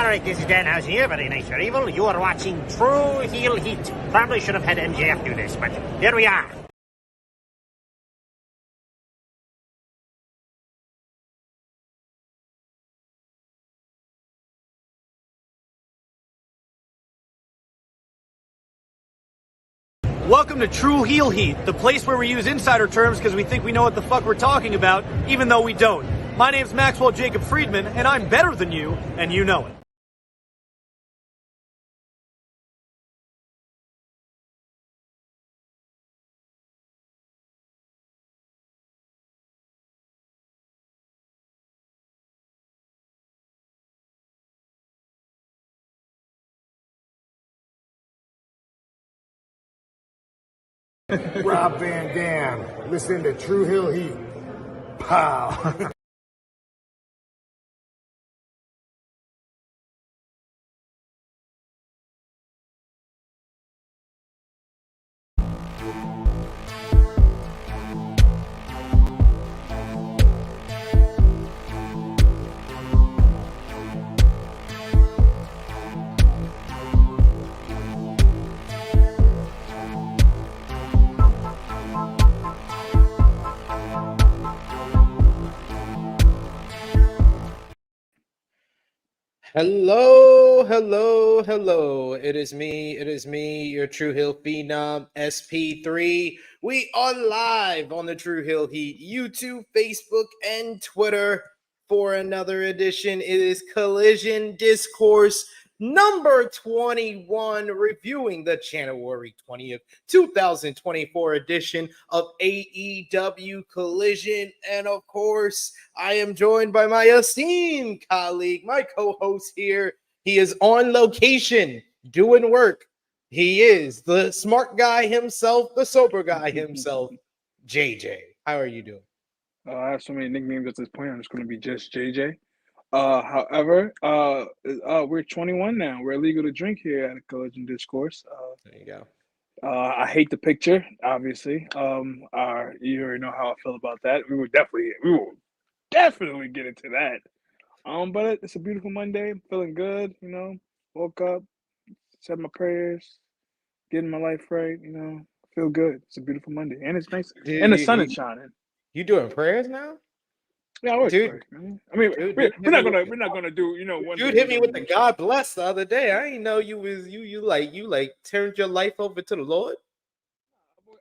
Alright, this is Danhausen here, very nice, very evil. You are watching True Heel Heat. Probably should have had MJF do this, but here we are. Welcome to True Heel Heat, the place where we use insider terms because we think we know what the fuck we're talking about, even though we don't. My name's Maxwell Jacob Friedman, and I'm better than you, and you know it. Rob Van Dam, listen to True Hill Heat. Pow. Hello. It is me, your True Hill Phenom, SP3. We are live on the True Hill Heat YouTube, Facebook, and Twitter for another edition. It is Collision Discourse number 21, reviewing the January 20th, 2024 edition of AEW Collision. And of course, I am joined by my esteemed colleague, my co-host here. He is on location doing work. He is the smart guy himself, the sober guy himself, JJ. How are you doing? I have so many nicknames at this point. I'm just going to be just JJ. However, we're 21 now. We're legal to drink here at Collision Discourse. There you go. I hate the picture, obviously. You already know how I feel about that. We will definitely get into that. But it's a beautiful Monday. I'm feeling good, Woke up, said my prayers, getting my life right, feel good. It's a beautiful Monday. And it's nice. And the sun is shining. You doing prayers now? Yeah, I always Dude, pray, man. I mean, dude, we're not gonna do, one. Dude hit me with the God bless the other day. I didn't know you turned your life over to the Lord.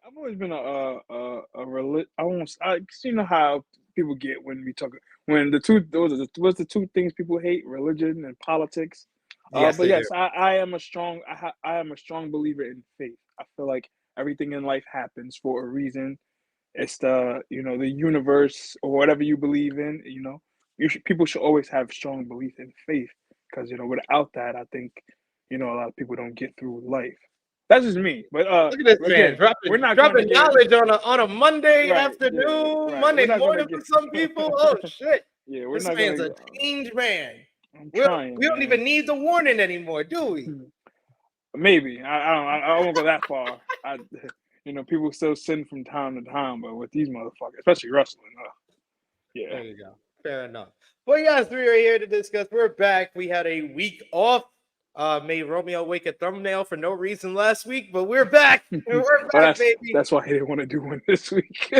I've always been a you know how people get when what's the two things people hate: religion and politics. Yes, But yes, I am a strong believer in faith. I feel like everything in life happens for a reason. It's the universe or whatever you believe in. People should always have strong belief in faith because without that, I think a lot of people don't get through life. That's just me. But look at this man dropping knowledge on a Monday afternoon, right. Monday morning for some people. Oh shit! Yeah, we're this not man's gonna, a changed man. We don't even need the warning anymore, do we? Maybe I won't go that far. People still sin from time to time, but with these motherfuckers, especially wrestling, yeah. There you go. Fair enough. Well, yes, we are here to discuss. We're back. We had a week off. Made Romeo wake a thumbnail for no reason last week, but we're back. We're back, baby. That's why he didn't want to do one this week.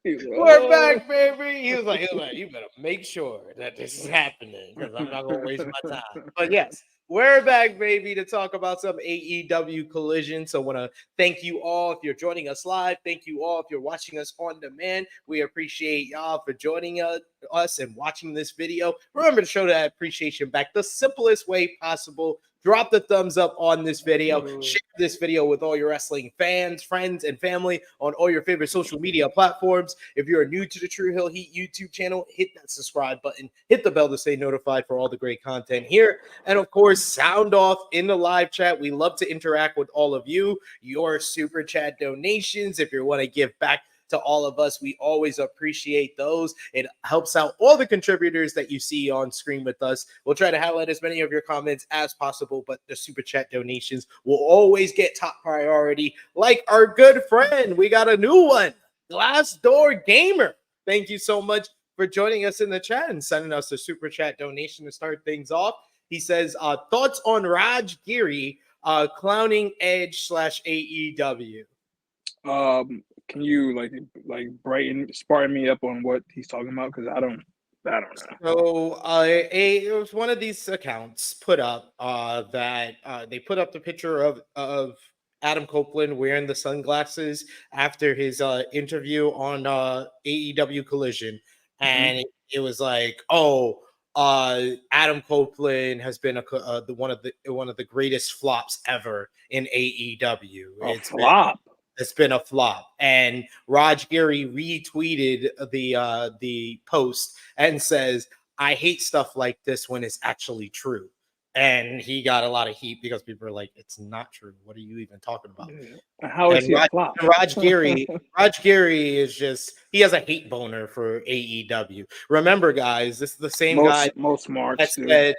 We're back, baby. He was like, you better make sure that this is happening because I'm not gonna waste my time. But yes, we're back, baby, to talk about some AEW Collision. So I want to thank you all if you're joining us live. Thank you all if you're watching us on demand. We appreciate y'all for joining us and watching this video. Remember to show that appreciation back the simplest way possible. Drop the thumbs up on this video. Share this video with all your wrestling fans, friends, and family on all your favorite social media platforms. If you're new to the True Hill Heat YouTube channel, hit that subscribe button. Hit the bell to stay notified for all the great content here. And of course, sound off in the live chat. We love to interact with all of you. Your super chat donations, if you want to give back to all of us, we always appreciate those. It helps out all the contributors that you see on screen with us. We'll try to highlight as many of your comments as possible, but the super chat donations will always get top priority. Like our good friend, we got a new one, Glassdoor Gamer. Thank you so much for joining us in the chat and sending us a super chat donation to start things off. He says, thoughts on Raj Giri clowning Edge / AEW. Can you like sparring me up on what he's talking about? Because I don't know. So it was one of these accounts put up that they put up the picture of Adam Copeland wearing the sunglasses after his interview on AEW Collision, and it was like, oh, Adam Copeland has been one of the greatest flops ever in AEW. It's been a flop. And Raj Giri retweeted the post and says, I hate stuff like this when it's actually true. And he got a lot of heat because people are like, it's not true. What are you even talking about? How is he a flop? Raj Giri is just, he has a hate boner for AEW. Remember, guys, this is the same guy most smart that said,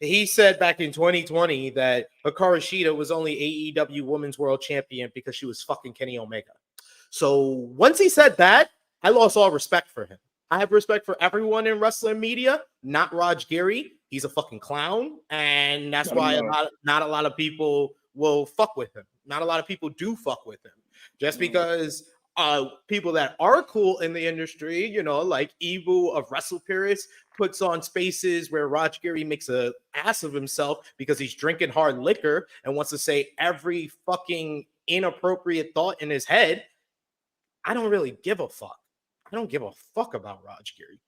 he said back in 2020 that Hikaru Shida was only AEW Women's World Champion because she was fucking Kenny Omega. So once he said that, I lost all respect for him. I have respect for everyone in wrestling media, not Raj Giri. He's a fucking clown, and that's why not a lot of people will fuck with him. Not a lot of people do fuck with him. Just because people that are cool in the industry, you know, like Ebu of Wrestle Purists puts on spaces where Raj Giri makes a ass of himself because he's drinking hard liquor and wants to say every fucking inappropriate thought in his head. I don't really give a fuck. I don't give a fuck about Raj Giri.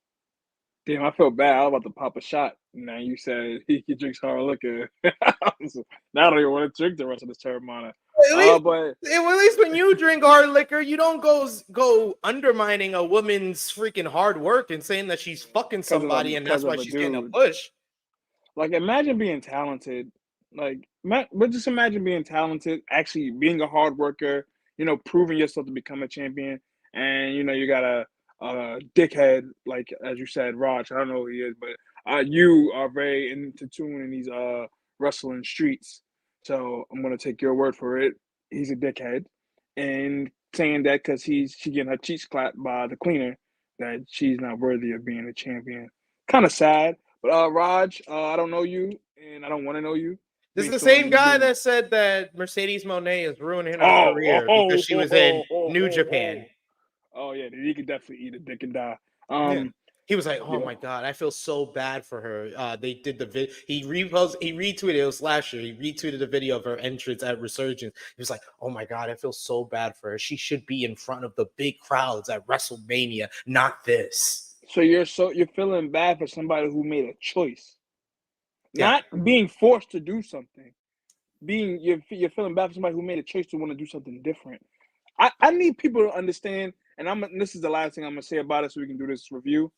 Damn, I feel bad. I was about to pop a shot. Now you said he drinks hard liquor. Now I don't even want to drink the rest of this Terramana. At least when you drink hard liquor, you don't go undermining a woman's freaking hard work and saying that she's fucking somebody and that's why she's getting a push. Like, imagine being talented. But just imagine being talented, actually being a hard worker, you know, proving yourself to become a champion. And, you know, you got a dickhead, like, as you said, Raj. I don't know who he is, but you are very into tune in these wrestling streets. So I'm going to take your word for it. He's a dickhead. And saying that because she getting her cheeks clapped by the cleaner, that she's not worthy of being a champion. Kind of sad. But Raj, I don't know you, and I don't want to know you. This is the same guy that said that Mercedes Moné is ruining her career because she was in New Japan. Oh, yeah, he could definitely eat a dick and die. He was like, "Oh my god, I feel so bad for her." They did the video. He retweeted. It was last year. He retweeted a video of her entrance at Resurgence. He was like, "Oh my god, I feel so bad for her. She should be in front of the big crowds at WrestleMania, not this." So you're feeling bad for somebody who made a choice, not being forced to do something. You're feeling bad for somebody who made a choice to want to do something different. I need people to understand, and this is the last thing I'm gonna say about it, so we can do this review.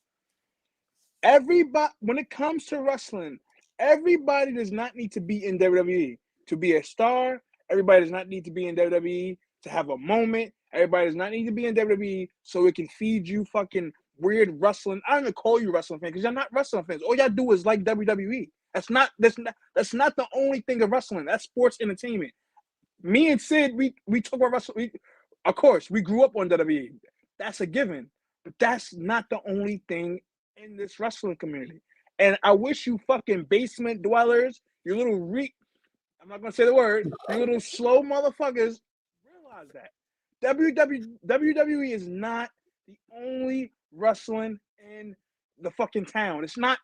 Everybody, when it comes to wrestling, everybody does not need to be in WWE to be a star. Everybody does not need to be in WWE to have a moment. Everybody does not need to be in WWE so it can feed you fucking weird wrestling. I don't even call you wrestling fans because you're not wrestling fans. All y'all do is like WWE. That's not the only thing of wrestling. That's sports entertainment. Me and Sid, we talk about wrestling. Of course, we grew up on WWE. That's a given. But that's not the only thing in this wrestling community. And I wish you fucking basement dwellers, you little I'm not going to say the word, you little slow motherfuckers, realize that. WWE is not the only wrestling in the fucking town. It's not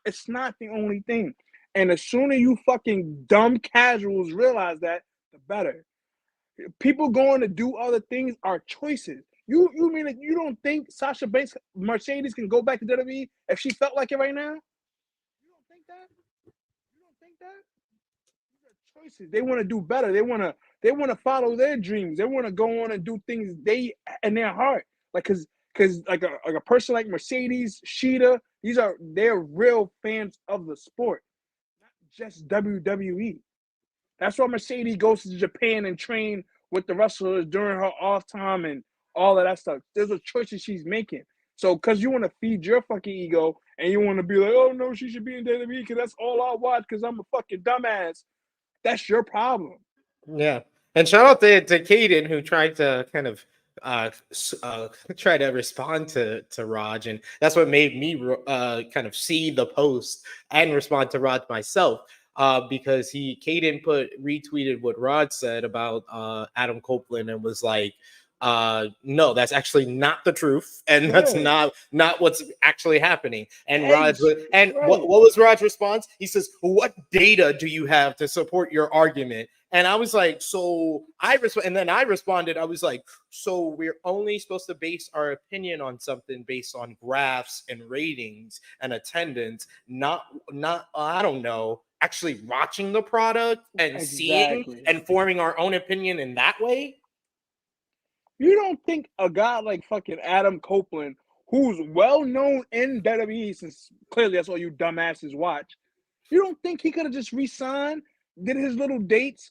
the only thing. And the sooner you fucking dumb casuals realize that, the better. People going to do other things are choices. You mean that you don't think Sasha Banks, Mercedes can go back to WWE if she felt like it right now? You don't think that? These are choices. They want to do better. They want to follow their dreams. They want to go on and do things they in their heart. Like because like a person like Mercedes, Shida, they're real fans of the sport, not just WWE. That's why Mercedes goes to Japan and train with the wrestlers during her off time and all of that stuff. There's a choices she's making. So, because you want to feed your fucking ego and you want to be like, oh, no, she should be in WWE because that's all I watch because I'm a fucking dumbass. That's your problem. Yeah. And shout out to Caden, who tried to kind of try to respond to Raj. And that's what made me kind of see the post and respond to Raj myself. because Caden retweeted what Rod said about Adam Copeland and was like, no, that's actually not the truth, and that's not what's actually happening. And what was Rod's response? He says, "What data do you have to support your argument?" And I was like, and then I responded, I was like, so we're only supposed to base our opinion on something based on graphs and ratings and attendance, not I don't know, actually watching the product and seeing and forming our own opinion in that way. You don't think a guy like fucking Adam Copeland, who's well known in WWE, since clearly that's all you dumbasses watch, you don't think he could have just re-signed, did his little dates,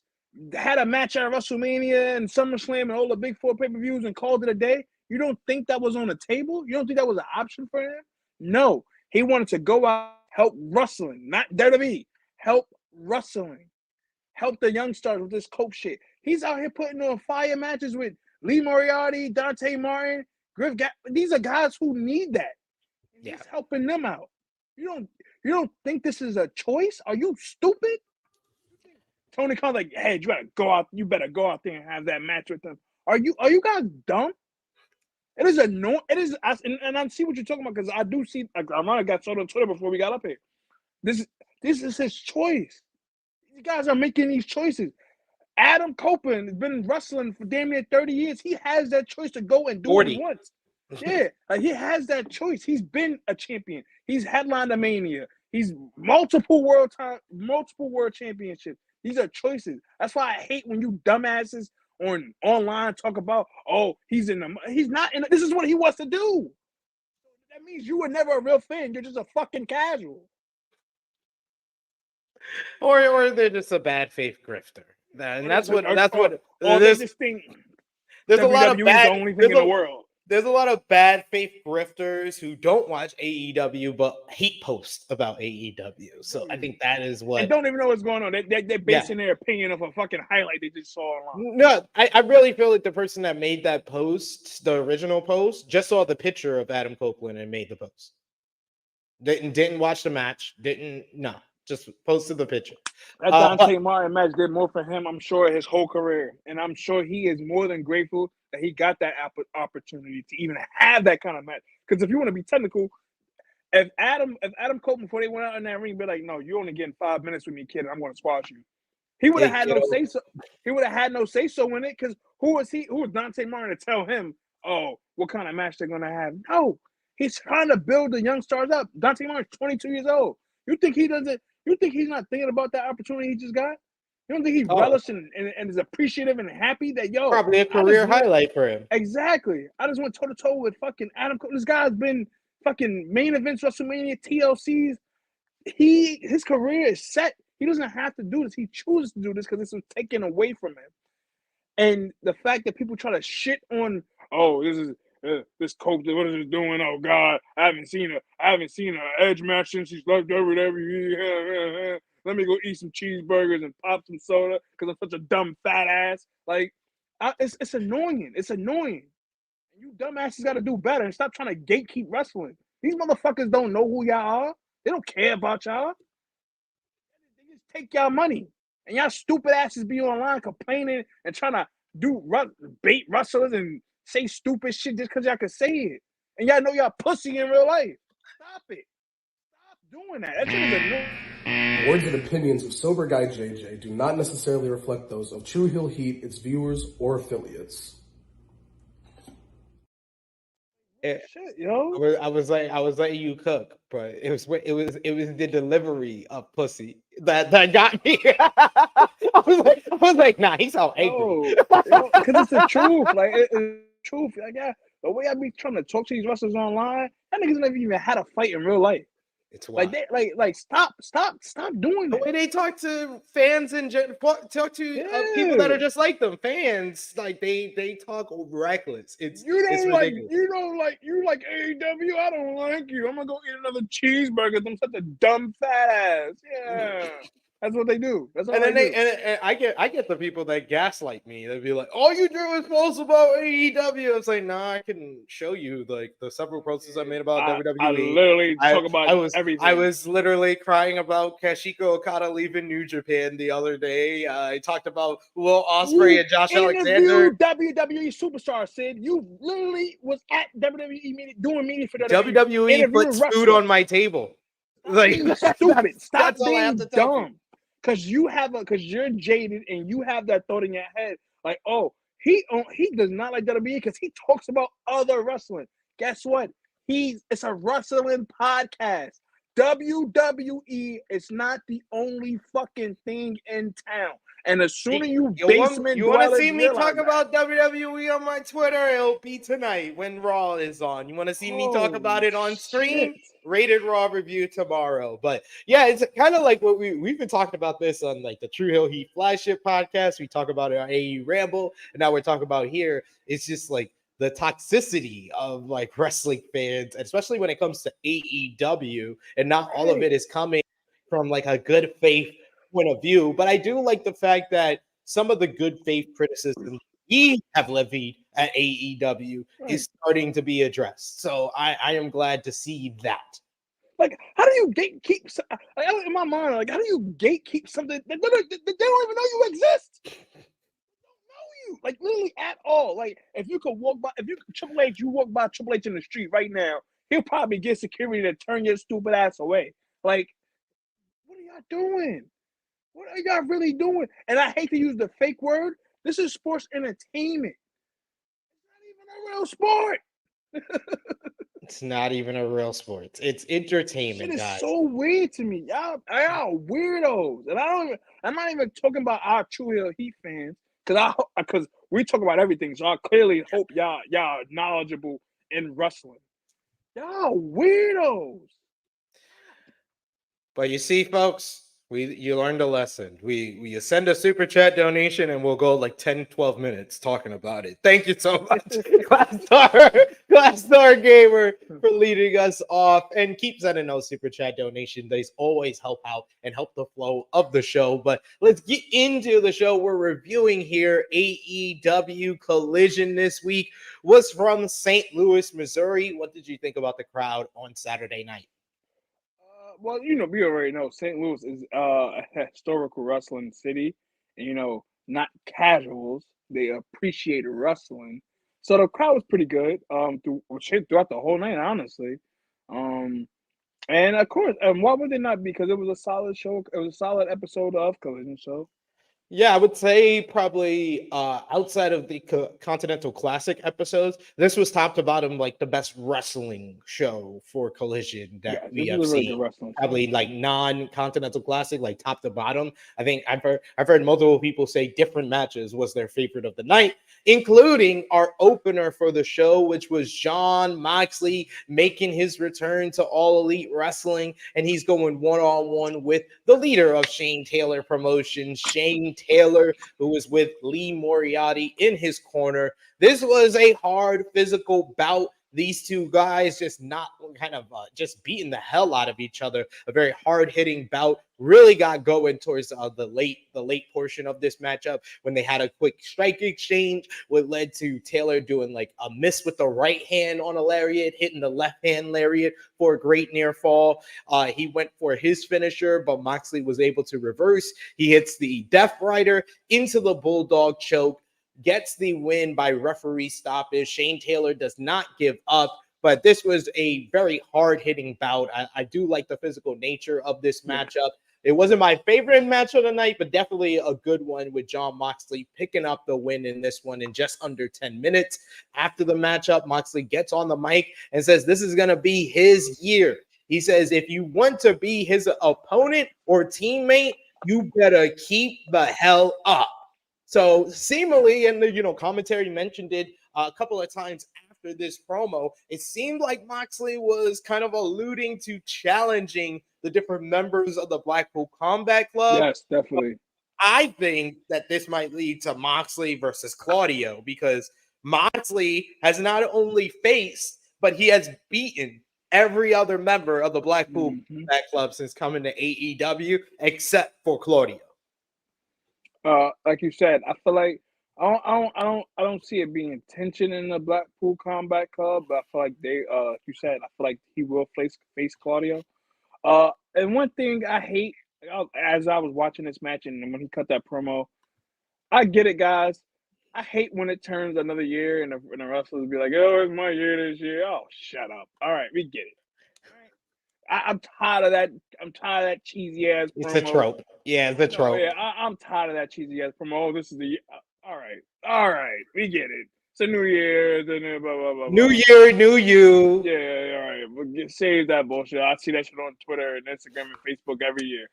had a match at WrestleMania and SummerSlam and all the big 4 pay-per-views and called it a day? You don't think that was on the table? You don't think that was an option for him? No. He wanted to go out, help wrestling, not WWE. Help wrestling. Help the young stars with this coke shit. He's out here putting on fire matches with Lee Moriarty, Dante Martin, Griff. These are guys who need that. He's helping them out. You don't think this is a choice? Are you stupid? Tony Khan's like, hey, you better go out there and have that match with them. Are you guys dumb? It is annoying. It is, and I see what you're talking about, because I do see. Amanada got sold on Twitter before we got up here. This is his choice. These guys are making these choices. Adam Copeland has been wrestling for damn near 30 years. He has that choice to go and do 40. What he wants. Yeah, he has that choice. He's been a champion. He's headlined a Mania. He's multiple world championships. These are choices. That's why I hate when you dumbasses online talk about, he's not in. This is what he wants to do. That means you were never a real fan. You're just a fucking casual. Or they're just a bad faith grifter. And that's what they just think there's a lot of bad, the only thing in the world. There's a lot of bad faith grifters who don't watch AEW but hate posts about AEW. So I think that is what. And don't even know what's going on. They're basing their opinion of a fucking highlight they just saw online. No, I really feel like the person that made that post, the original post, just saw the picture of Adam Copeland and made the post. Didn't watch the match. Just posted the picture. That Dante Martin match did more for him, I'm sure, his whole career. And I'm sure he is more than grateful that he got that opportunity to even have that kind of match. Because if you want to be technical, if Adam Copeland, before they went out in that ring, be like, no, you're only getting 5 minutes with me, kid, and I'm going to squash you. He would have had no say so. He would have had no say so in it, because who was Dante Martin to tell him, what kind of match they're going to have? No. He's trying to build the young stars up. Dante Martin's 22 years old. You think he's not thinking about that opportunity he just got? You don't think he relished and is appreciative and happy that, probably a career highlight for him. Exactly. I just went toe-to-toe with fucking Adam Copeland. This guy's been fucking main events, WrestleMania, TLCs. His career is set. He doesn't have to do this. He chooses to do this because this was taken away from him. And the fact that people try to shit on, this coach, what is it doing? Oh God, I haven't seen a Edge match since he's left WWE. Let me go eat some cheeseburgers and pop some soda because I'm such a dumb fat ass. Like, it's annoying. It's annoying. You dumbasses got to do better and stop trying to gatekeep wrestling. These motherfuckers don't know who y'all are. They don't care about y'all. They just take y'all money, and y'all stupid asses be online complaining and trying to bait wrestlers and say stupid shit just because y'all can say it. And y'all know y'all pussy in real life. Stop it. Stop doing that. That shit is annoying. Words and opinions of Sober Guy JJ do not necessarily reflect those of True Heel Heat, its viewers, or affiliates. Shit, yo. I was letting you cook, but it was the delivery of pussy that got me. I was like, nah, he's all angry. Because it's the truth. Like, it's the truth. Like, the way I be trying to talk to these wrestlers online, that niggas never even had a fight in real life. It's wild. Like stop doing that. The way they talk to fans and talk to people that are just like them, fans, like they talk reckless. It's ridiculous. You like AEW. I don't like you. I'm gonna go eat another cheeseburger. I'm such a dumb fat ass. Yeah. That's what they do. That's all And then they do. and I get the people that gaslight me. They'd be like, "All you do is post about AEW." It's like, nah, I can show you like the several posts I made about WWE. I literally talk about everything. I was literally crying about Kazuchika Okada leaving New Japan the other day. I talked about Will Ospreay and Josh Alexander. WWE superstar said you literally was at WWE meeting, doing meetings for WWE puts food on my table. Like stupid. Stop that's all I have being to tell dumb. Because you're jaded and you have that thought in your head, like, oh, he does not like WWE because he talks about other wrestling. Guess what? It's a wrestling podcast. WWE is not the only fucking thing in town. And as soon as you want to see me talk about WWE on my Twitter, it'll be tonight when Raw is on. You want to see me talk about it on stream? Rated Raw review tomorrow. But yeah, it's kind of like what we've been talking about this on like the True Hill Heat Flagship podcast. We talk about it on AE Ramble, and now we're talking about here. It's just like the toxicity of like wrestling fans, especially when it comes to AEW, and not all of it is coming from like a good faith point of view. But I do like the fact that some of the good faith criticism we have levied at AEW is starting to be addressed. So I am glad to see that. Like, how do you gatekeep? In my mind, like, how do you gatekeep something that they don't even know you exist? Like literally at all. Like if you Triple H, you walk by Triple H in the street right now, he'll probably get security to turn your stupid ass away. Like, what are y'all doing? What are y'all really doing? And I hate to use the fake word. This is sports entertainment. It's not even a real sport. It's not even a real sport. It's entertainment, guys. It's so weird to me. Y'all weirdos. And I'm not even talking about our True Hill Heat fans. Because we talk about everything, so I clearly hope y'all knowledgeable in wrestling. Y'all weirdos. But you see, folks, you learned a lesson. We send a super chat donation and we'll go like 10, 12 minutes talking about it. Thank you so much, Glass Star Gamer, for leading us off. And keep sending those super chat donations. They always help out and help the flow of the show. But let's get into the show. We're reviewing here AEW Collision this week was from St. Louis, Missouri. What did you think about the crowd on Saturday night? Well, we already know St. Louis is a historical wrestling city. And, not casuals. They appreciate wrestling. So the crowd was pretty good throughout the whole night, honestly. And, of course, why would they not be? Because it was a solid show. It was a solid episode of Collision Show. Yeah, I would say probably outside of the Continental Classic episodes, this was top to bottom like the best wrestling show for Collision that we have seen. Probably like non-Continental Classic, like top to bottom. I think I've heard multiple people say different matches was their favorite of the night, including our opener for the show, which was Jon Moxley making his return to All Elite Wrestling, and he's going one-on-one with the leader of Shane Taylor Promotions, Shane Taylor, who was with Lee Moriarty in his corner. This was a hard physical bout. These two guys just just beating the hell out of each other. A very hard-hitting bout. Really got going towards the late portion of this matchup when they had a quick strike exchange, what led to Taylor doing like a miss with the right hand on a lariat, hitting the left hand lariat for a great near fall. He went for his finisher, but Moxley was able to reverse. He hits the Death Rider into the Bulldog choke, gets the win by referee stoppage. Shane Taylor does not give up, but this was a very hard-hitting bout. I do like the physical nature of this matchup. It wasn't my favorite match of the night, but definitely a good one with Jon Moxley picking up the win in this one in just under 10 minutes. After the matchup, Moxley gets on the mic and says this is going to be his year. He says if you want to be his opponent or teammate, you better keep the hell up. So seemingly, and the commentary mentioned it a couple of times after this promo, it seemed like Moxley was kind of alluding to challenging the different members of the Blackpool Combat Club. Yes, definitely. I think that this might lead to Moxley versus Claudio, because Moxley has not only faced, but he has beaten every other member of the Blackpool Combat Club since coming to AEW, except for Claudio. Like you said, I feel like I don't see it being tension in the Blackpool Combat Club, but I feel like they, like you said, I feel like he will face Claudio. And one thing I hate, as I was watching this match and when he cut that promo, I get it, guys. I hate when it turns another year and the wrestlers be like, "Oh, it's my year this year." Oh, shut up! All right, we get it. I'm tired of that. I'm tired of that cheesy ass promo. It's a trope. Yeah, it's a trope. Yeah, I'm tired of that cheesy ass promo. Oh, this is the year. All right, we get it. It's a new year. It's a new blah blah blah. New year, new you. Yeah, all right. But save that bullshit. I see that shit on Twitter and Instagram and Facebook every year.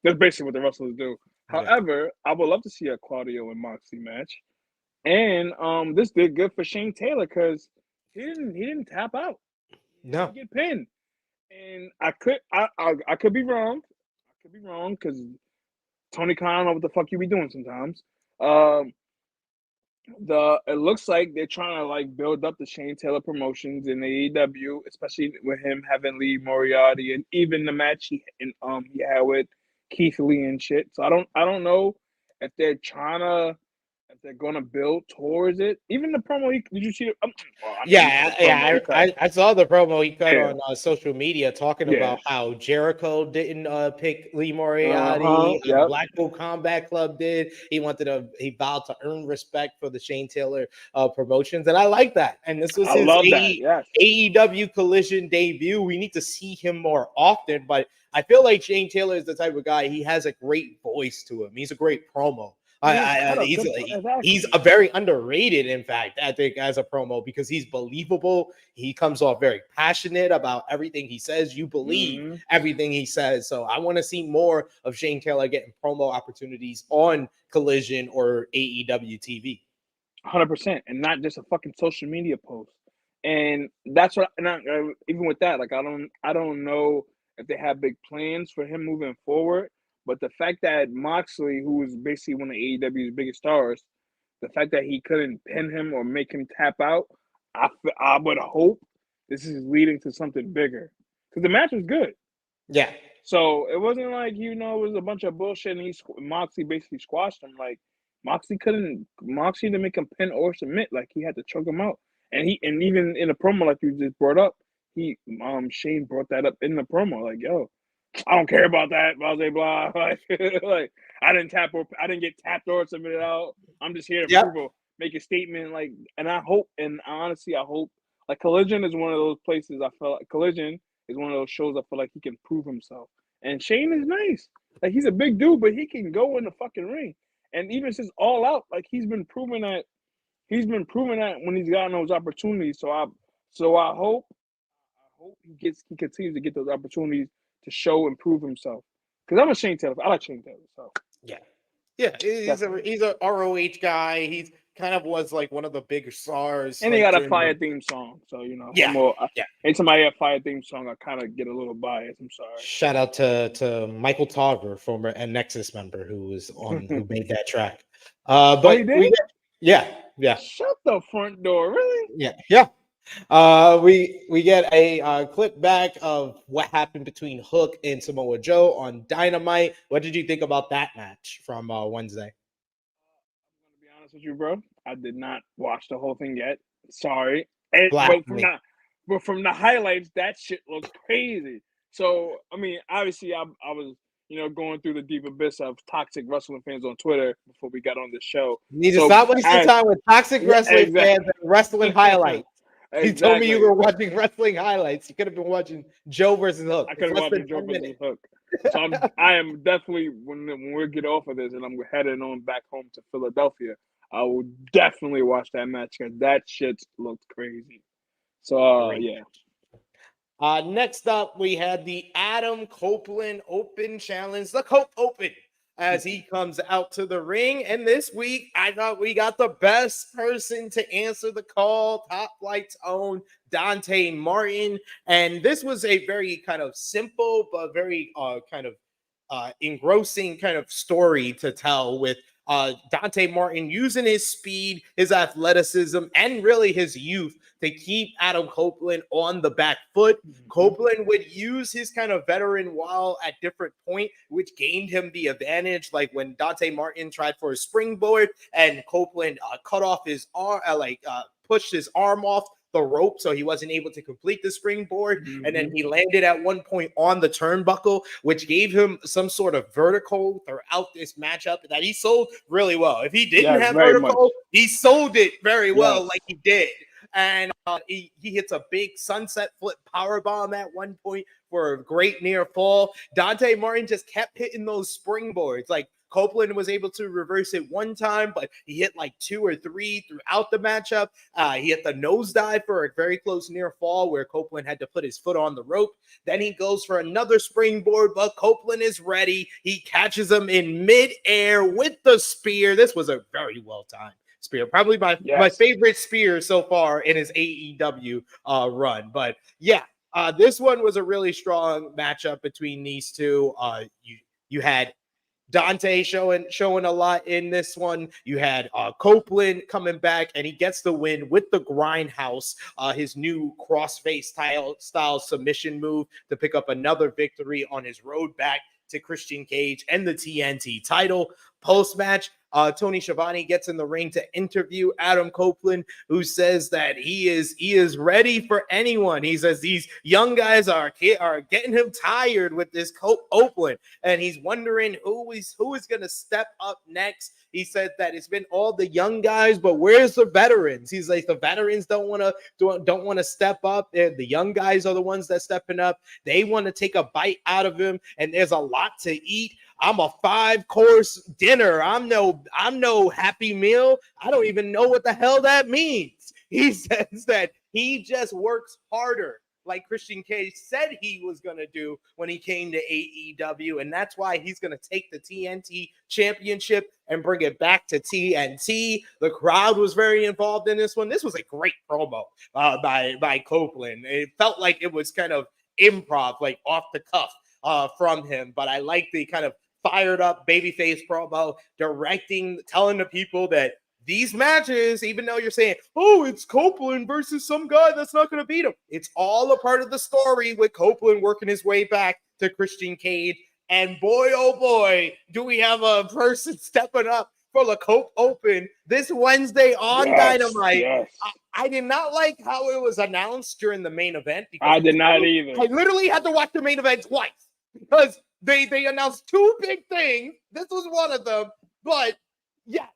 That's basically what the wrestlers do. However, I would love to see a Claudio and Moxley match. And this did good for Shane Taylor because he didn't tap out. No, He didn't get pinned. And I could be wrong. I could be wrong because Tony Khan, I don't know what the fuck you be doing sometimes. It looks like they're trying to like build up the Shane Taylor promotions in AEW, especially with him having Lee Moriarty and even the match he had with Keith Lee and shit. So I don't know if they're gonna build towards it. Even the promo, did you see it? I saw the promo he cut on social media talking about how Jericho didn't pick Lee Moriarty. Blackpool Combat Club did. He vowed to earn respect for the Shane Taylor promotions, and I like that. And this was his AEW Collision debut. We need to see him more often, but I feel like Shane Taylor is the type of guy. He has a great voice to him. He's a great promo. He's a very underrated, in fact, I think, as a promo because he's believable. He comes off very passionate about everything he says. You believe everything he says. So I want to see more of Shane Taylor getting promo opportunities on Collision or AEW TV. 100%, and not just a fucking social media post. And that's what. And even with that, like I don't know if they have big plans for him moving forward. But the fact that Moxley, who was basically one of AEW's biggest stars, the fact that he couldn't pin him or make him tap out, I would hope this is leading to something bigger. Because the match was good. Yeah. So it wasn't like, it was a bunch of bullshit and Moxley basically squashed him. Like, Moxley didn't make him pin or submit. Like, he had to choke him out. And even in the promo, like you just brought up, Shane brought that up in the promo. Like, yo, I don't care about that, blah blah blah. Like I didn't get tapped or submitted out. I'm just here to make a statement. Like, and I hope, and honestly, I hope. Like Collision is one of those places. I feel like Collision is one of those shows. I feel like he can prove himself. And Shane is nice. Like he's a big dude, but he can go in the fucking ring. And even since All Out, like he's been proving that when he's gotten those opportunities. So I hope he continues to get those opportunities to show and prove himself. Because I'm a Shane Taylor. I like Shane Taylor. So he's a ROH guy. He's kind of was like one of the bigger stars. And he got a fire theme song. So anytime I hear a fire theme song, I kind of get a little biased. I'm sorry. Shout out to Michael Togger, former Nexus member who made that track. But he did? Yeah. Shut the front door, really? Yeah. We get a clip back of what happened between Hook and Samoa Joe on Dynamite. What did you think about that match from Wednesday? I'm gonna be honest with you, bro. I did not watch the whole thing yet. Sorry. But from the highlights, that shit looks crazy. So I mean, obviously, I was going through the deep abyss of toxic wrestling fans on Twitter before we got on the show. You need to stop wasting time with toxic wrestling fans and wrestling highlights. You told me you were watching wrestling highlights. You could have been watching Joe versus Hook. I could have watched Joe versus Hook. So I am definitely, when we get off of this and I'm heading on back home to Philadelphia, I will definitely watch that match because that shit looked crazy. So, next up, we had the Adam Copeland Open Challenge, the Cope Open, as he comes out to the ring. And this week, I thought we got the best person to answer the call, Top Flight's own Dante Martin. And this was a very kind of simple, but very engrossing kind of story to tell with Dante Martin using his speed, his athleticism, and really his youth to keep Adam Copeland on the back foot. Copeland would use his kind of veteran wall at different point, which gained him the advantage. Like when Dante Martin tried for a springboard and Copeland cut off his arm, pushed his arm off the rope, so he wasn't able to complete the springboard. And then he landed at one point on the turnbuckle, which gave him some sort of vertical throughout this matchup that he sold really well. If he didn't have vertical, he sold it very well, like he did. And he hits a big sunset flip powerbomb at one point for a great near fall. Dante Martin just kept hitting those springboards. Like Copeland was able to reverse it one time, but he hit like 2 or 3 throughout the matchup. He hit the nosedive for a very close near fall where Copeland had to put his foot on the rope. Then he goes for another springboard, but Copeland is ready. He catches him in midair with the spear. This was a very well-timed spear. Probably my favorite spear so far in his AEW run. But yeah, this one was a really strong matchup between these two. You had Dante showing a lot in this one. You had Copeland coming back, and he gets the win with the Grindhouse, his new crossface style submission move to pick up another victory on his road back to Christian Cage and the TNT title. Post-match, Tony Schiavone gets in the ring to interview Adam Copeland, who says that he is ready for anyone. He says these young guys are getting him tired with this Copeland, and he's wondering who is going to step up next. He said that it's been all the young guys, but where's the veterans? He's like, the veterans don't want to step up. The young guys are the ones that stepping up. They want to take a bite out of him, and there's a lot to eat. I'm a 5-course dinner. I'm no Happy Meal. I don't even know what the hell that means. He says that he just works harder, like Christian Cage said he was going to do when he came to AEW. And that's why he's going to take the TNT championship and bring it back to TNT. The crowd was very involved in this one. This was a great promo by Copeland. It felt like it was kind of improv, like off the cuff from him. But I like the kind of fired up babyface promo, telling the people that these matches, even though you're saying, oh, it's Copeland versus some guy that's not going to beat him, it's all a part of the story with Copeland working his way back to Christian Cage. And boy, oh boy, do we have a person stepping up for the Cope Open this Wednesday on Dynamite. Yes. I did not like how it was announced during the main event. I did not either. I literally had to watch the main event twice because they announced 2 big things. This was one of them. But yeah,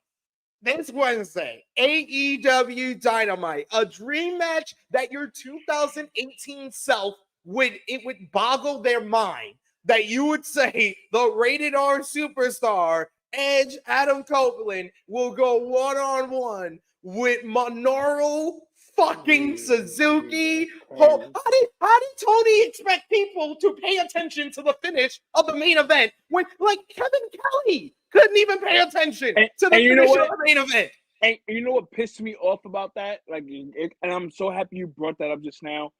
this Wednesday, AEW Dynamite, a dream match that your 2018 self would boggle their mind that you would say the rated R superstar Edge Adam Copeland will go one-on-one with Minoru fucking Suzuki. How did Tony expect people to pay attention to the finish of the main event when, like, Kevin Kelly couldn't even pay attention to the finish of the main event? And you know what pissed me off about that? And I'm so happy you brought that up just now.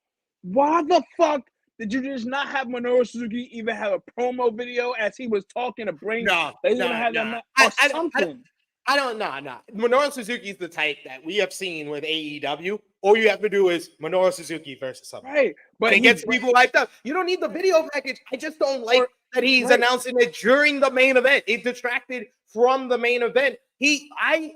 Why the fuck did you just not have Minoru Suzuki even have a promo video as he was talking to bring? Something. I don't know. Minoru Suzuki is the type that we have seen with AEW. All you have to do is Minoru Suzuki versus something. Right. But it gets people hyped up. You don't need the video package. I just don't like that he's announcing it during the main event. It distracted from the main event. I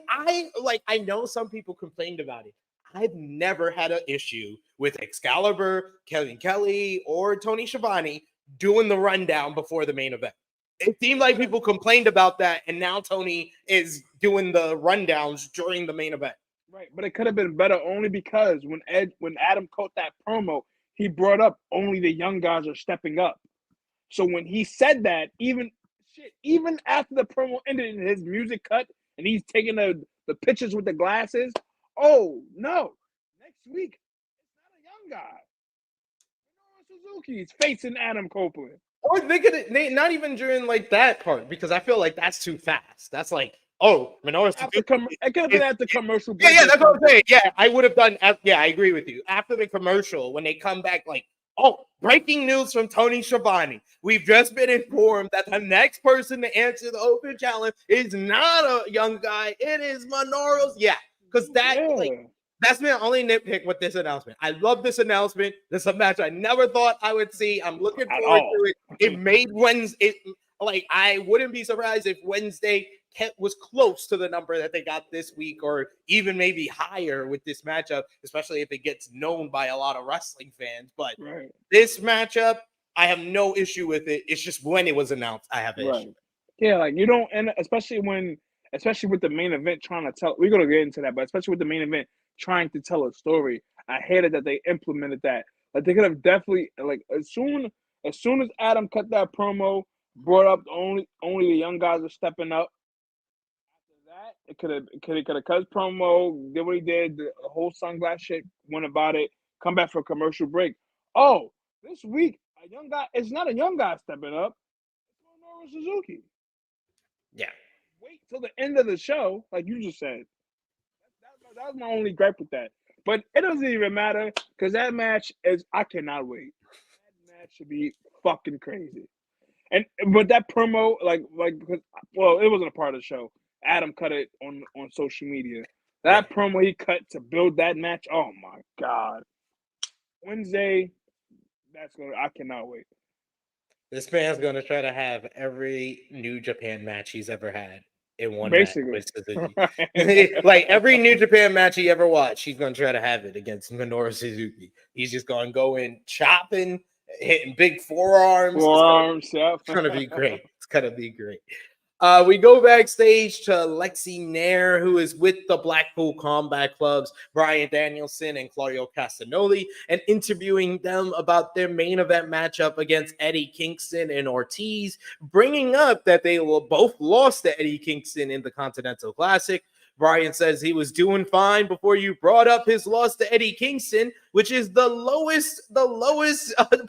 know some people complained about it. I've never had an issue with Excalibur, Kevin Kelly, or Tony Schiavone doing the rundown before the main event. It seemed like people complained about that, and now Tony is doing the rundowns during the main event. Right, but it could have been better only because when Adam cut that promo, he brought up only the young guys are stepping up. So when he said that, even after the promo ended and his music cut, and he's taking the pictures with the glasses, oh no, next week it's not a young guy. Minoru Suzuki's facing Adam Copeland. Or they could not even during like that part, because I feel like that's too fast. That's like, oh, Minoru Suzuki. It could have been at the commercial. Yeah, that's what I'm saying. Yeah, I would have done. Yeah, I agree with you. After the commercial, when they come back, like, oh, breaking news from Tony Schiavone. We've just been informed that the next person to answer the open challenge is not a young guy. It is Minoru. Yeah, because that like That's my only nitpick with this announcement. I love this announcement. This is a match I never thought I would see. I'm looking forward to it. It made Wednesday. Like, I wouldn't be surprised if Wednesday was close to the number that they got this week, or even maybe higher with this matchup, especially if it gets known by a lot of wrestling fans. But this matchup, I have no issue with it. It's just when it was announced, I have an issue. Yeah, like you don't, and especially with the main event trying to tell. We're gonna get into that, but especially with the main event trying to tell a story, I hated that they implemented that. Like they could have definitely, like as soon as Adam cut that promo, brought up only the young guys are stepping up. After that, it could have cut his promo, did what he did, the whole sunglass shit, went about it, come back for a commercial break. Oh, this week a young guy. It's not a young guy stepping up. It's Minoru Suzuki. Yeah. Wait till the end of the show, like you just said. That was my only gripe with that. But it doesn't even matter because that match I cannot wait. That match should be fucking crazy. But that promo, because it wasn't a part of the show. Adam cut it on social media. That promo he cut to build that match. Oh my god. Wednesday, I cannot wait. This man's gonna try to have every New Japan match he's ever had in one Basically. match with Suzuki. Like every New Japan match he ever watched, he's gonna try to have it against Minoru Suzuki. He's just gonna go in chopping, hitting big forearms. It's gonna be great. It's gonna be great. We go backstage to Lexi Nair, who is with the Blackpool Combat Club's Bryan Danielson and Claudio Castagnoli, and interviewing them about their main event matchup against Eddie Kingston and Ortiz, bringing up that they both lost to Eddie Kingston in the Continental Classic. Bryan says he was doing fine before you brought up his loss to Eddie Kingston, which is the lowest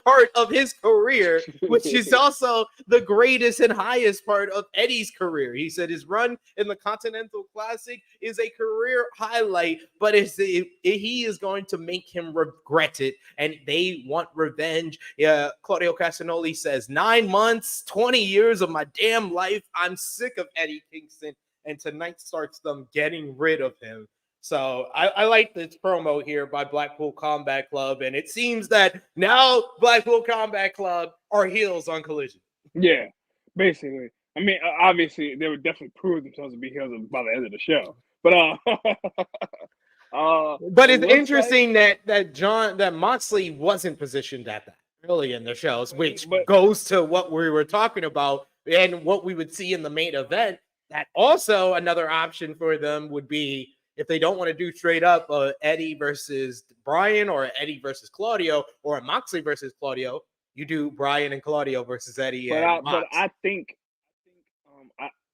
part of his career, which is also the greatest and highest part of Eddie's career. He said his run in the Continental Classic is a career highlight, but he is going to make him regret it, and they want revenge. Claudio Castagnoli says 9 months, 20 years of my damn life. I'm sick of Eddie Kingston. And tonight starts them getting rid of him. So I like this promo here by Blackpool Combat Club. And it seems that now Blackpool Combat Club are heels on Collision. Yeah, basically. I mean, obviously, they would definitely prove themselves to be heels by the end of the show. But it's interesting that Moxley wasn't positioned at that early in the shows, which goes to what we were talking about and what we would see in the main event. That also another option for them would be if they don't want to do straight up Eddie versus Bryan or Eddie versus Claudio or a Moxley versus Claudio, you do Bryan and Claudio versus Eddie. But I think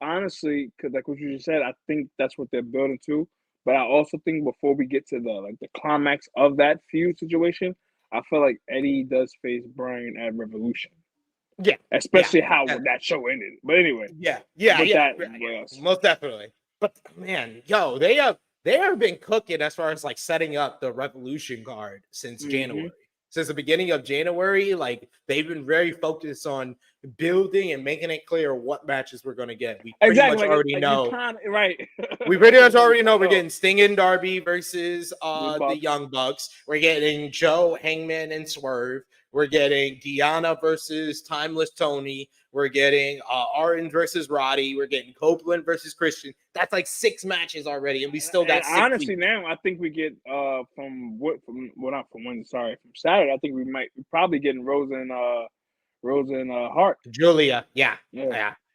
honestly, because like what you just said, I think that's what they're building to. But I also think before we get to the climax of that feud situation, I feel like Eddie does face Bryan at Revolution. Yeah, especially how that show ended. But anyway, most definitely. But man, they have been cooking as far as like setting up the Revolution card since January. Since the beginning of January, like they've been very focused on building and making it clear what matches we're going to get. We pretty much already know. We pretty much already know we're getting Sting and Darby versus the Young Bucks. We're getting Joe, Hangman, and Swerve. We're getting Deanna versus Timeless Tony. We're getting Orange versus Roddy. We're getting Copeland versus Christian. That's like 6 matches already, and we still got 6 honestly weeks. Now I think we get from Saturday. I think we're probably getting Rosa and Hart. Julia, yeah.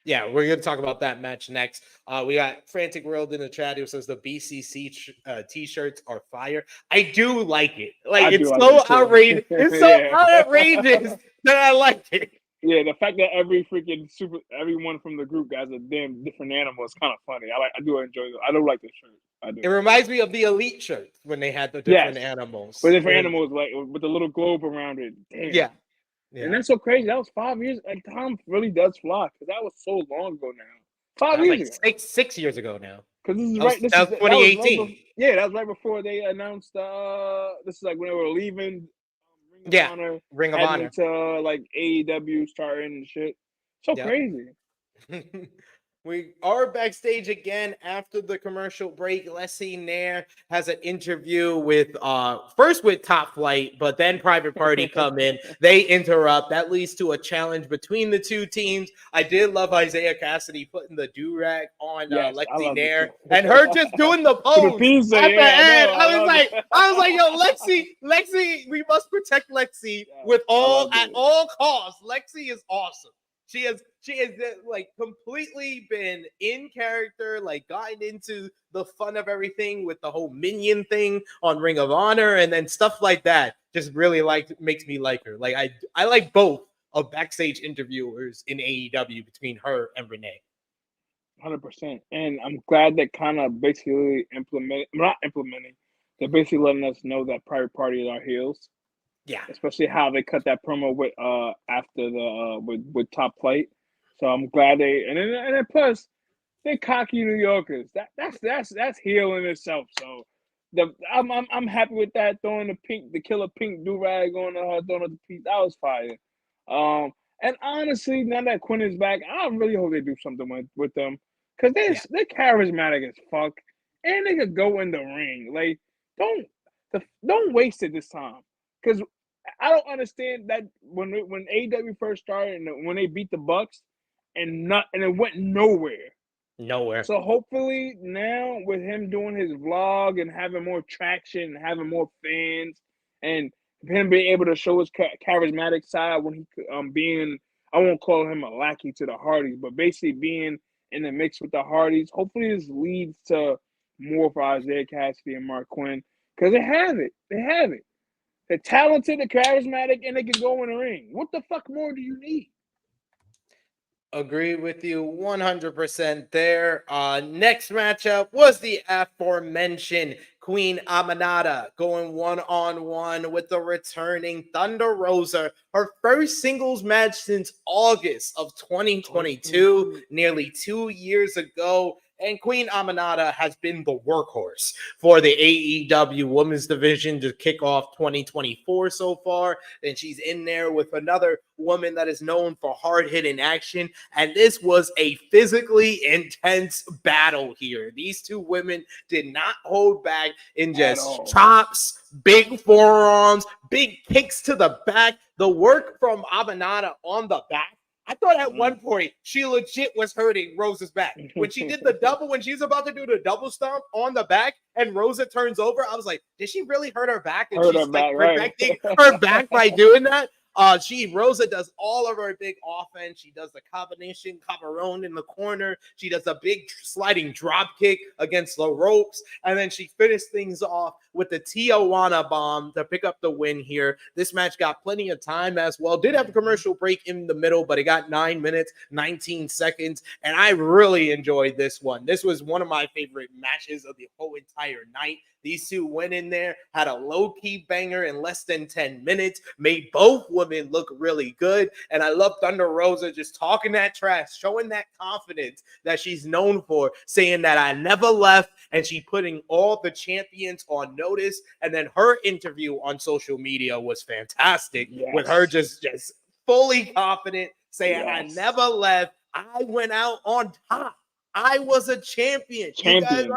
We're gonna talk about that match next. We got Frantic World in the chat who says the BCC t-shirts are fire. I do like it. It's so outrageous. It's so outrageous that I like it. Yeah, the fact that everyone from the group has a damn different animal is kind of funny. I do enjoy it. I do like the shirt. I do. It reminds me of the Elite shirt when they had the different animals. With different animals, like with the little globe around it. Damn. Yeah. And that's so crazy. That was 5 years. Like time really does fly because that was so long ago now. 5 years ago. 6 years ago now. Because this is that was 2018. That was right before they announced. This is like when they were leaving. Ring of Honor to like AEW starting and shit. So crazy. We are backstage again after the commercial break. Leslie Nair has an interview with first with Top Flight, but then Private Party come in. They interrupt. That leads to a challenge between the two teams. I did love Isaiah Cassidy putting the do-rag on Yes, I Lexi love it Nair too. and her just doing the pose pizza, at the yeah, I end. know, I was like, yo, Lexi, we must protect Lexi with at all costs. Lexi is awesome. She has like completely been in character, like gotten into the fun of everything with the whole minion thing on Ring of Honor and then stuff like that. Just really makes me like her. Like I like both of backstage interviewers in AEW between her and Renee. 100%. And I'm glad that kind of basically not implementing, they're basically letting us know that Private Party are heels. Yeah, especially how they cut that promo with after the with Top Flight. So I'm glad they and then plus they're cocky New Yorkers. That's heel in itself. So I'm happy with that. Throwing the killer pink do rag on her, throwing the piece, that was fire. And honestly, now that Quinn is back, I really hope they do something with them because they're charismatic as fuck and they could go in the ring. Like don't waste it this time. Because I don't understand that when AEW first started and when they beat the Bucks and it went nowhere. Nowhere. So hopefully now with him doing his vlog and having more traction and having more fans and him being able to show his charismatic side when he being, I won't call him a lackey to the Hardys, but basically being in the mix with the Hardys. Hopefully this leads to more for Isaiah Cassidy and Mark Quinn because they have it. They have it. They're talented, they're charismatic, and they can go in the ring. What the fuck more do you need? Agree with you 100% there. Next matchup was the aforementioned Queen Amanada going one-on-one with the returning Thunder Rosa, her first singles match since August of 2022, nearly 2 years ago. And Queen Amanada has been the workhorse for the AEW women's division to kick off 2024 so far. And she's in there with another woman that is known for hard-hitting action. And this was a physically intense battle here. These two women did not hold back in just chops, big forearms, big kicks to the back. The work from Amanada on the back, I thought at one point she legit was hurting Rosa's back. When she did when she was about to do the double stomp on the back and Rosa turns over, I was like, did she really hurt her back? And she's like protecting her back by doing that. Rosa does all of her big offense. She does the combination camarón in the corner. She does a big sliding drop kick against the ropes. And then she finished things off with the Tijuana bomb to pick up the win here. This match got plenty of time as well. Did have a commercial break in the middle, but it got 9 minutes, 19 seconds. And I really enjoyed this one. This was one of my favorite matches of the whole entire night. These two went in there, had a low-key banger in less than 10 minutes, made both women look really good. And I love Thunder Rosa just talking that trash, showing that confidence that she's known for, saying that I never left, and she putting all the champions on notice. And then her interview on social media was fantastic with her just fully confident, saying I never left. I went out on top. I was a champion. You guys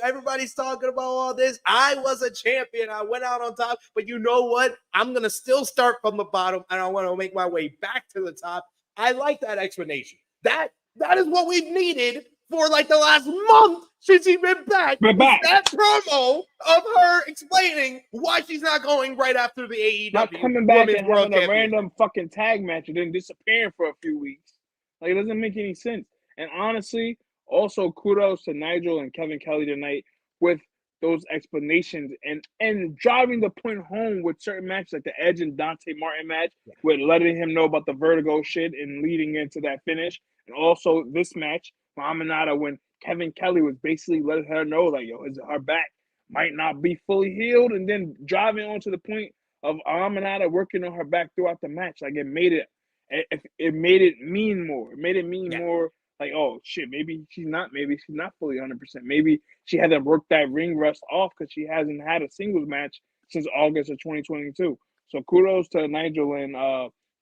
everybody's talking about all this. I was a champion. I went out on top. But you know what? I'm going to still start from the bottom, and I want to make my way back to the top. I like that explanation. That is what we've needed for like the last month since she's been back. That promo of her explaining why she's not going right after the AEW. Not coming back and having a random fucking tag match and then disappearing for a few weeks. Like, it doesn't make any sense. And honestly, also kudos to Nigel and Kevin Kelly tonight with those explanations and driving the point home with certain matches like the Edge and Dante Martin match, with letting him know about the vertigo shit and leading into that finish. And also this match, Amanada, when Kevin Kelly was basically letting her know, like, yo, her back might not be fully healed, and then driving on to the point of Amanada working on her back throughout the match. Like, it made it mean more. It made it mean more. Like, oh shit, maybe she's not fully 100%. Maybe she hasn't worked that ring rust off because she hasn't had a singles match since August of 2022. So kudos to Nigel and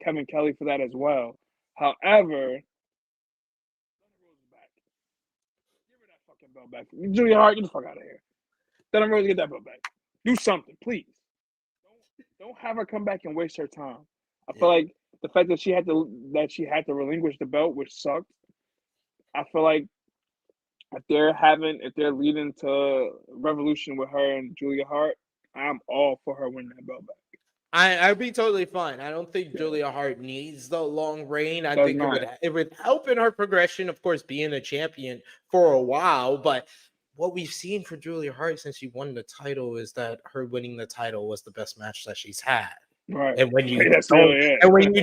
Kevin Kelly for that as well. However, fucking belt back. Julia Hart, get the fuck out of here. Thunder Rosa, get that belt back. Do something, please. Don't have her come back and waste her time. I feel like the fact that she had to relinquish the belt, which sucked. I feel like if they're leading to Revolution with her and Julia Hart, I'm all for her winning that belt back. I'd be totally fine. I don't think Julia Hart needs the long reign. I think it would help in her progression, of course, being a champion for a while. But what we've seen for Julia Hart since she won the title is that her winning the title was the best match that she's had. Right. And when you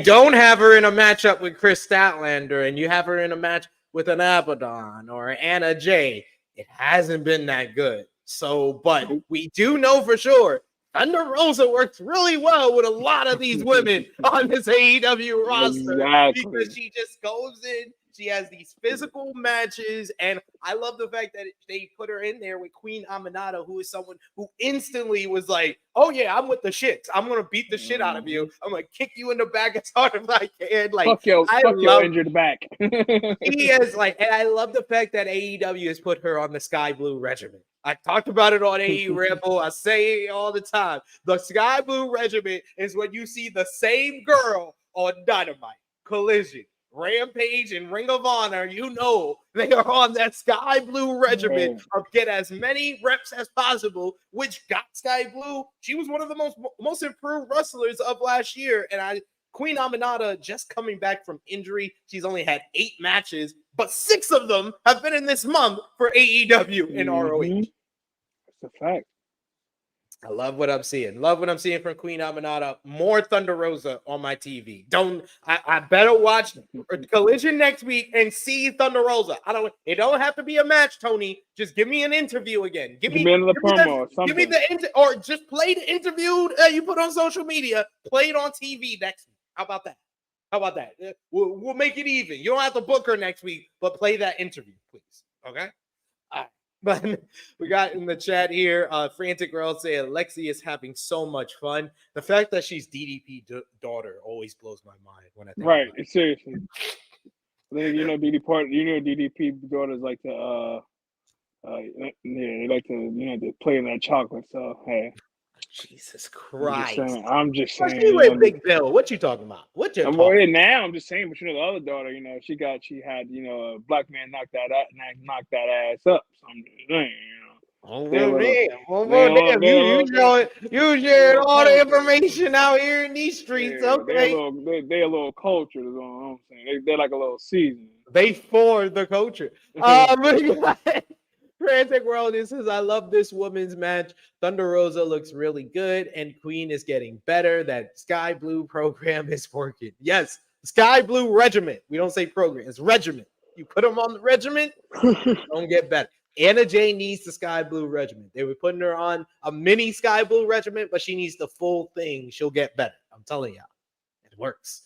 don't have her in a matchup with Chris Statlander and you have her in a match with an Abaddon or Anna Jay, it hasn't been that good. So, but we do know for sure Thunder Rosa works really well with a lot of these women on this AEW roster because she just goes in. She has these physical matches, and I love the fact that they put her in there with Queen Amanada, who is someone who instantly was like, "Oh yeah, I'm with the shits. I'm gonna beat the shit out of you. I'm gonna kick you in the back as hard as I can." Like, fuck your injured back. He is like, and I love the fact that AEW has put her on the Sky Blue regimen. I talked about it on AE Ramble. I say it all the time. The Sky Blue regimen is when you see the same girl on Dynamite, Collision, Rampage, and Ring of Honor. You know they are on that Sky Blue regimen of get as many reps as possible, which got Sky Blue. She was one of the most improved wrestlers of last year, and Queen Amanada just coming back from injury. She's only had 8 matches, but 6 of them have been in this month for AEW and ROH. That's a fact. I love what I'm seeing. Love what I'm seeing from Queen Amanada. More Thunder Rosa on my TV. I better watch Collision next week and see Thunder Rosa. It don't have to be a match, Tony. Just give me an interview again. Give me another promo or something. Give me or just play the interview you put on social media. Play it on TV next week. How about that? We'll make it even. You don't have to book her next week, but play that interview, please. Okay? All right. But we got in the chat here, Frantic Girl say Alexi is having so much fun. The fact that she's DDP daughter always blows my mind when I think about it. Seriously. DDP daughters like to they like to play in that chocolate. So hey. Jesus Christ. I'm just saying. She with Big Bill. What you talking about? I'm talking now. I'm just saying, but the other daughter, she had a black man knock that ass up. So I'm just saying, damn. You sharing all the information out here in these streets. Okay. They a little cultured, is all I'm saying. They're like a little seasoned. They for the culture. Frantic World says, I love this women's match. Thunder Rosa looks really good, and Queen is getting better. That Sky Blue program is working. Yes, Sky Blue regiment. We don't say program. It's regiment. You put them on the regiment, don't get better. Anna Jay needs the Sky Blue regiment. They were putting her on a mini Sky Blue regiment, but she needs the full thing. She'll get better. I'm telling y'all. It works.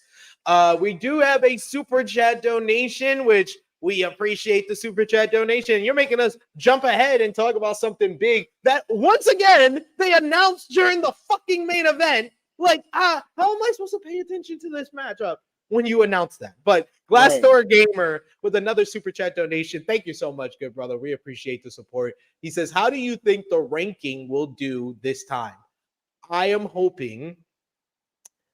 We do have a super chat donation, which we appreciate the super chat donation. You're making us jump ahead and talk about something big that, once again, they announced during the fucking main event. Like, how am I supposed to pay attention to this matchup when you announce that? But Glassdoor Gamer with another super chat donation. Thank you so much, good brother. We appreciate the support. He says, how do you think the ranking will do this time? I am hoping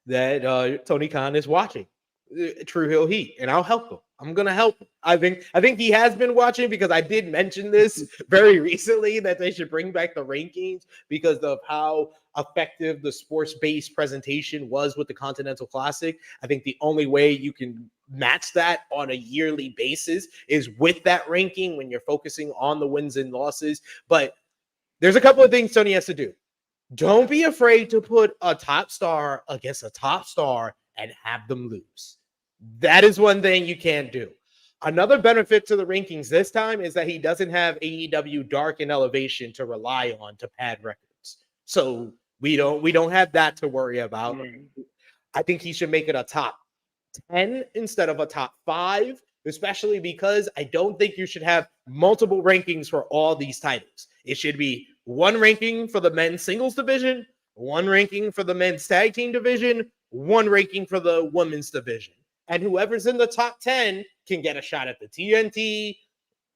that Tony Khan is watching True Hill Heat, and I'll help him. I'm gonna help him. I think he has been watching, because I did mention this very recently that they should bring back the rankings because of how effective the sports-based presentation was with the Continental Classic. I think the only way you can match that on a yearly basis is with that ranking when you're focusing on the wins and losses. But there's a couple of things Tony has to do. Don't be afraid to put a top star against a top star and have them lose. That is one thing you can't do. Another benefit to the rankings this time is that he doesn't have AEW Dark and Elevation to rely on to pad records. So we don't have that to worry about. I think he should make it a top 10 instead of a top 5, especially because I don't think you should have multiple rankings for all these titles. It should be one ranking for the men's singles division, one ranking for the men's tag team division, one ranking for the women's division. And whoever's in the top 10 can get a shot at the TNT,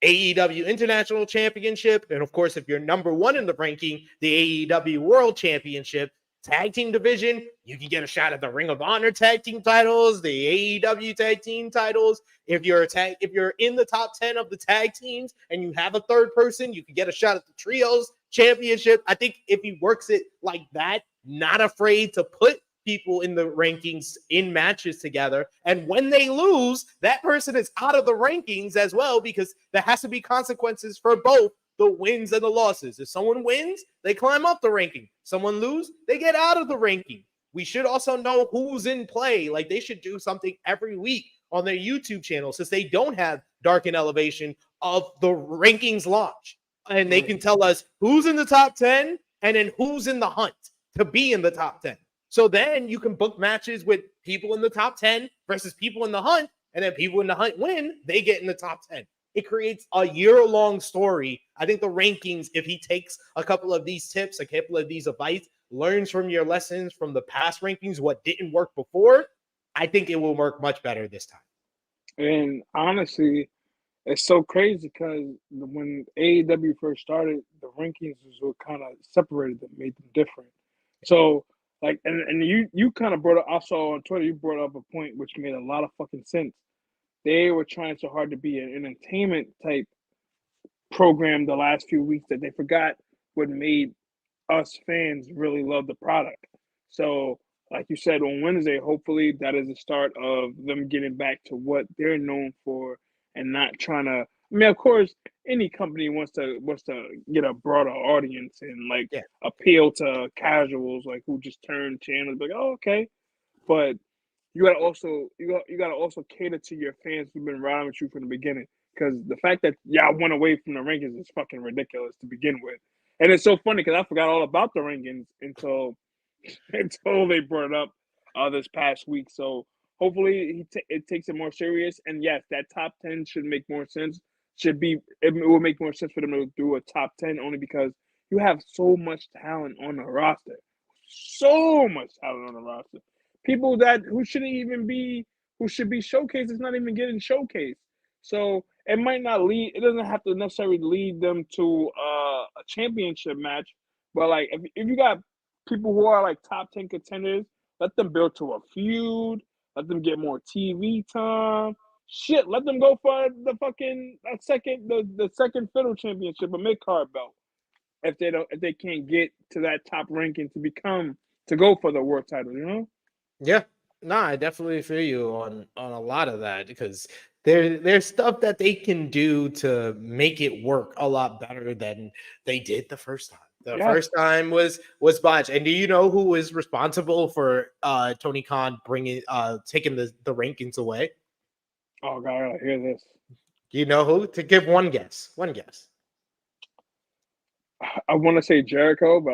AEW International Championship, and of course, if you're number one in the ranking, the AEW World Championship. Tag team division, you can get a shot at the Ring of Honor tag team titles, the AEW tag team titles. If you're in the top 10 of the tag teams and you have a third person, you can get a shot at the trios championship. I think if he works it like that, not afraid to put people in the rankings in matches together, and when they lose, that person is out of the rankings as well, because there has to be consequences for both the wins and the losses. If someone wins, they climb up the ranking. Someone lose, they get out of the ranking. We should also know who's in play. Like, they should do something every week on their YouTube channel, since they don't have Dark and Elevation, of the rankings launch. And they can tell us who's in the top 10 and then who's in the hunt to be in the top 10. So then you can book matches with people in the top 10 versus people in the hunt, and then people in the hunt win, they get in the top 10. It creates a year-long story. I think the rankings, if he takes a couple of these tips, a couple of these advice, learns from your lessons from the past rankings, what didn't work before, I think it will work much better this time. And honestly, it's so crazy because when AEW first started, the rankings was what kind of separated them, made them different. So, like, and you kind of brought up, I saw on Twitter, you brought up a point which made a lot of fucking sense. They were trying so hard to be an entertainment type program the last few weeks that they forgot what made us fans really love the product. So, like you said, on Wednesday, hopefully that is the start of them getting back to what they're known for and not trying to. I mean, of course, any company wants to get a broader audience and appeal to casuals like who just turn channels, like, oh, okay, but you gotta also cater to your fans who've been riding with you from the beginning. Because the fact that y'all went away from the rankings is fucking ridiculous to begin with. And it's so funny because I forgot all about the rankings until they brought it up this past week. So hopefully it takes it more serious. And yes, that top 10 should make more sense. It will make more sense for them to do a top 10 only because you have so much talent on the roster. So much talent on the roster. People who should be showcased is not even getting showcased. So it might not lead. It doesn't have to necessarily lead them to a championship match. But like, if you got people who are like top 10 contenders, let them build to a feud. Let them get more TV time. Shit, let them go for the fucking the second fiddle championship, a mid card belt. If they can't get to that top ranking to go for the world title, you know. Yeah, no, I definitely feel you on a lot of that, because there's stuff that they can do to make it work a lot better than they did the first time. The first time was botched. And do you know who was responsible for Tony Khan taking the rankings away? Oh God, I hear this. Do you know who? To give one guess. One guess. I want to say Jericho, but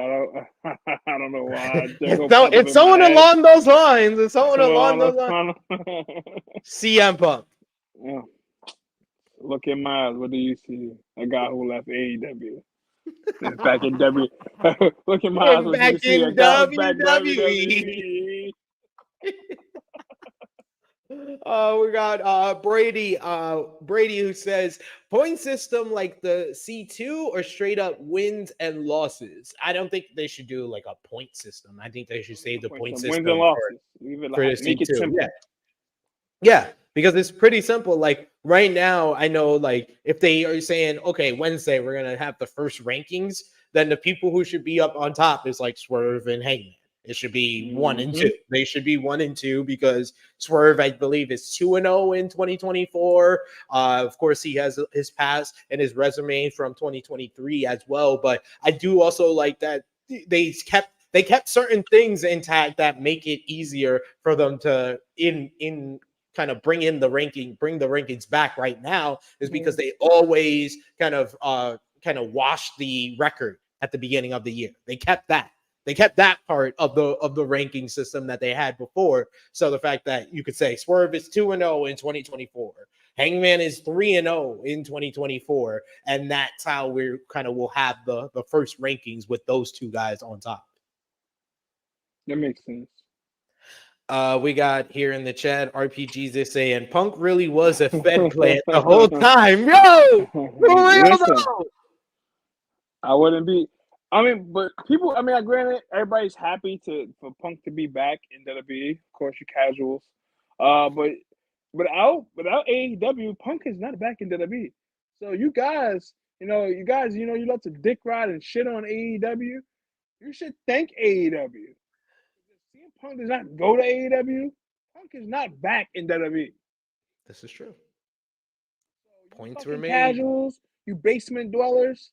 I don't know why. It's someone along those lines. It's someone along those lines. CM Punk. Yeah. Look in my eyes. What do you see? A guy who left AEW. Back in W. Look in my eyes. What do you see? A guy who's back WWE. We got Brady who says point system like the C2 or straight up wins and losses. I don't think they should do like a point system. I think they should save the point system wins and losses. For the Make C2. it simple. Yeah, because it's pretty simple. Like right now, I know like if they are saying, okay, Wednesday we're gonna have the first rankings, then the people who should be up on top is like Swerve and Hangman. It should be 1 and 2. They should be 1 and 2 because Swerve, I believe, is 2-0 in 2024. Of course, he has his past and his resume from 2023 as well. But I do also like that they kept certain things intact that make it easier for them to in kind of bring the rankings back right now, is because they always kind of wash the record at the beginning of the year. They kept that. They kept that part of the ranking system that they had before. So the fact that you could say Swerve is 2-0 in 2024, Hangman is 3-0 in 2024, and that's how we kind of will have the first rankings with those two guys on top. That makes sense. We got here in the chat RPGs they saying Punk really was a Fed plant the whole time. Yo, for real Listen, though. I wouldn't be. I mean, but people. I mean, granted, everybody's happy for Punk to be back in WWE. Of course, you casuals. But without AEW, Punk is not back in WWE. So you guys, you love to dick ride and shit on AEW. You should thank AEW. CM Punk does not go to AEW. Punk is not back in WWE. This is true. So Points were made. Casuals, you basement dwellers,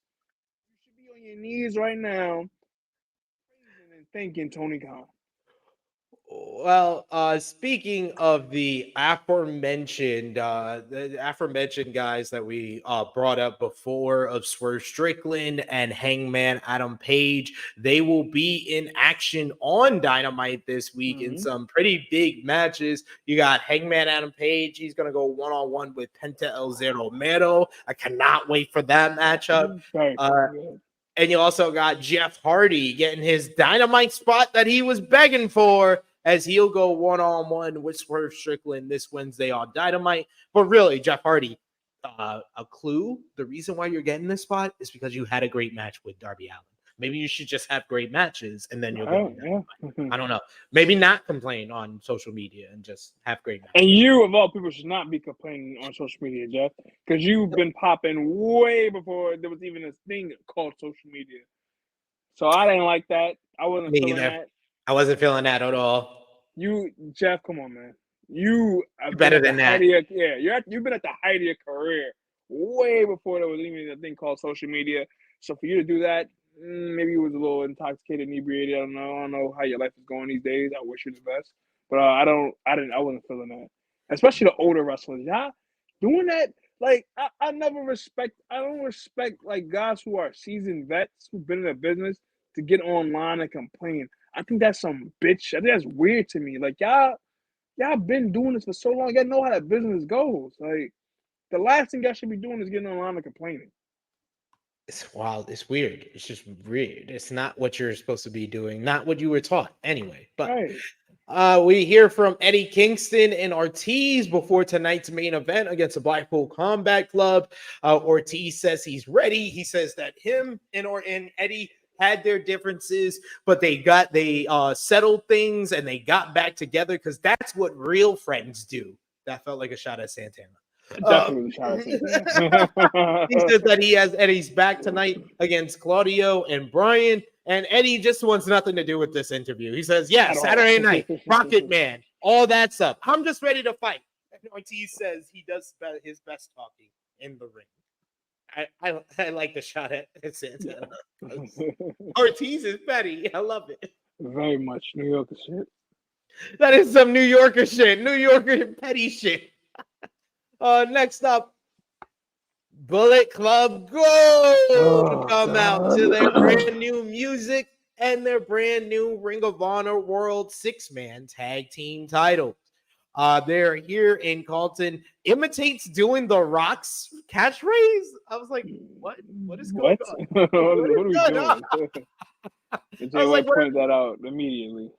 you should be on your knees right now, praising and thanking Tony Khan. Well, speaking of the aforementioned guys that we brought up before of Swerve Strickland and Hangman Adam Page, they will be in action on Dynamite this week in some pretty big matches. You got Hangman Adam Page. He's going to go one-on-one with Penta El Zero Miedo. I cannot wait for that matchup. And you also got Jeff Hardy getting his Dynamite spot that he was begging for, as he'll go one-on-one with Swerve Strickland this Wednesday on Dynamite. But really, Jeff Hardy, a clue, the reason why you're getting this spot is because you had a great match with Darby Allin. Maybe you should just have great matches, and then you'll get Dynamite. I don't know. Maybe not complain on social media and just have great matches. And you, of all people, should not be complaining on social media, Jeff, because you've been popping way before there was even a thing called social media. So I didn't like that. I wasn't feeling that. I wasn't feeling that at all. Jeff, come on, man. You're better than that. You've been at the height of your career way before there was even a thing called social media. So for you to do that, maybe you was a little intoxicated, inebriated. I don't know how your life is going these days. I wish you the best, but I wasn't feeling that. Especially the older wrestlers, doing that. Like I don't respect like guys who are seasoned vets who've been in the business to get online and complain. I think that's some bitch. I think that's weird to me. Like y'all been doing this for so long. Y'all know how that business goes. Like the last thing y'all should be doing is getting online and complaining. It's wild. It's weird. It's just weird. It's not what you're supposed to be doing. Not what you were taught anyway. But we hear from Eddie Kingston and Ortiz before tonight's main event against the Blackpool Combat Club. Ortiz says he's ready. He says that him and Eddie had their differences, but they settled things and they got back together because that's what real friends do. That felt like a shot at Santana. Definitely a shot at Santana. He says that he has Eddie's back tonight against Claudio and Bryan, and Eddie just wants nothing to do with this interview. He says, Saturday night, Rocket Man, all that stuff. I'm just ready to fight. And Ortiz says he does his best talking in the ring. I like the shot at Santana. Ortiz is petty. I love it. Very much New Yorker shit. That is some New Yorker shit. New Yorker petty shit. Next up, Bullet Club Gold come out to their brand new music and their brand new Ring of Honor World 6-man tag team title. They're here in Carlton. Imitates doing the Rock's catchphrase. I was like, what? What is going on? What are we doing? Jay White pointed that out immediately.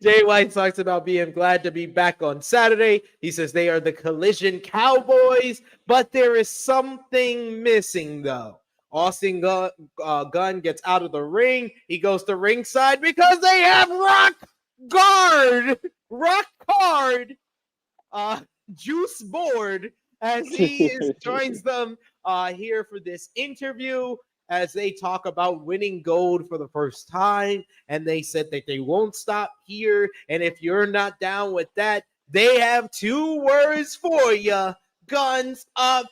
Jay White talks about being glad to be back on Saturday. He says they are the Collision Cowboys, but there is something missing, though. Austin Gunn gets out of the ring. He goes to ringside because they have Rock Hard, Juice Board, as he joins them here for this interview as they talk about winning gold for the first time. And they said that they won't stop here. And if you're not down with that, they have 2 words for you: guns up.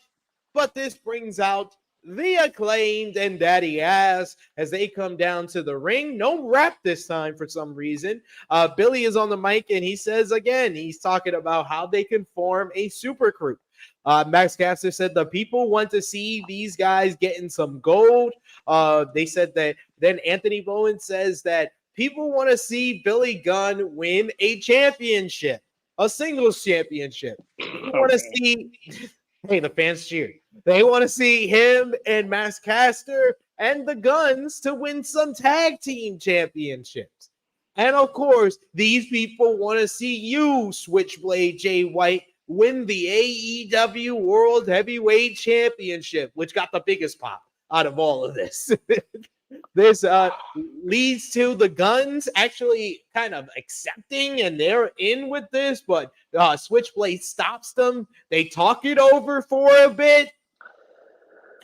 But this brings out the Acclaimed and Daddy Ass as they come down to the ring. No rap this time for some reason. Billy is on the mic and he says again, he's talking about how they can form a super group. Max Caster said the people want to see these guys getting some gold. They said that then Anthony Bowen says that people want to see Billy Gunn win a championship, a singles championship. People want to see, hey, the fans cheered. They want to see him and Max Caster and the Guns to win some tag team championships. And of course, these people want to see you, Switchblade Jay White, win the AEW World Heavyweight Championship, which got the biggest pop out of all of this. This leads to the Guns actually kind of accepting, and they're in with this, but Switchblade stops them. They talk it over for a bit,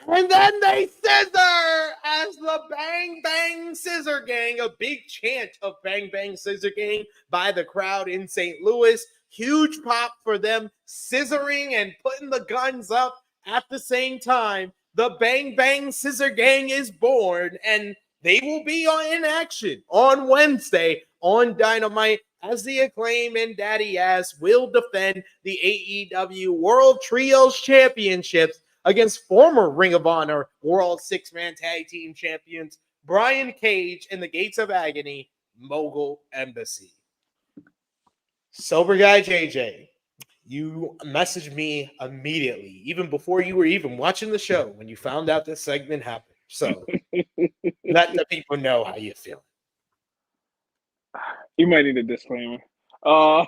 and then they scissor as the Bang Bang Scissor Gang, a big chant of Bang Bang Scissor Gang by the crowd in St. Louis. Huge pop for them scissoring and putting the Guns up at the same time. The Bang Bang Scissor Gang is born, and they will be in action on Wednesday on Dynamite as the Acclaim and Daddy Ass will defend the AEW World Trios Championships against former Ring of Honor World Six-Man Tag Team Champions Brian Cage and the Gates of Agony Mogul Embassy. Sober Guy JJ, you messaged me immediately, even before you were even watching the show, when you found out this segment happened. So let the people know how you feel. You might need a disclaimer. I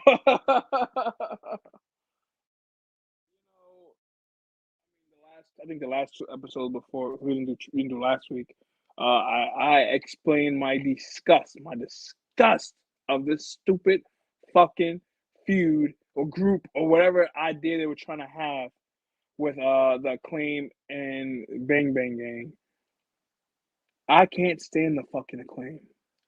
think the last episode before we didn't do last week, I explained my disgust of this stupid fucking feud or group or whatever idea they were trying to have with the Acclaim and Bang Bang Gang. I can't stand the fucking Acclaim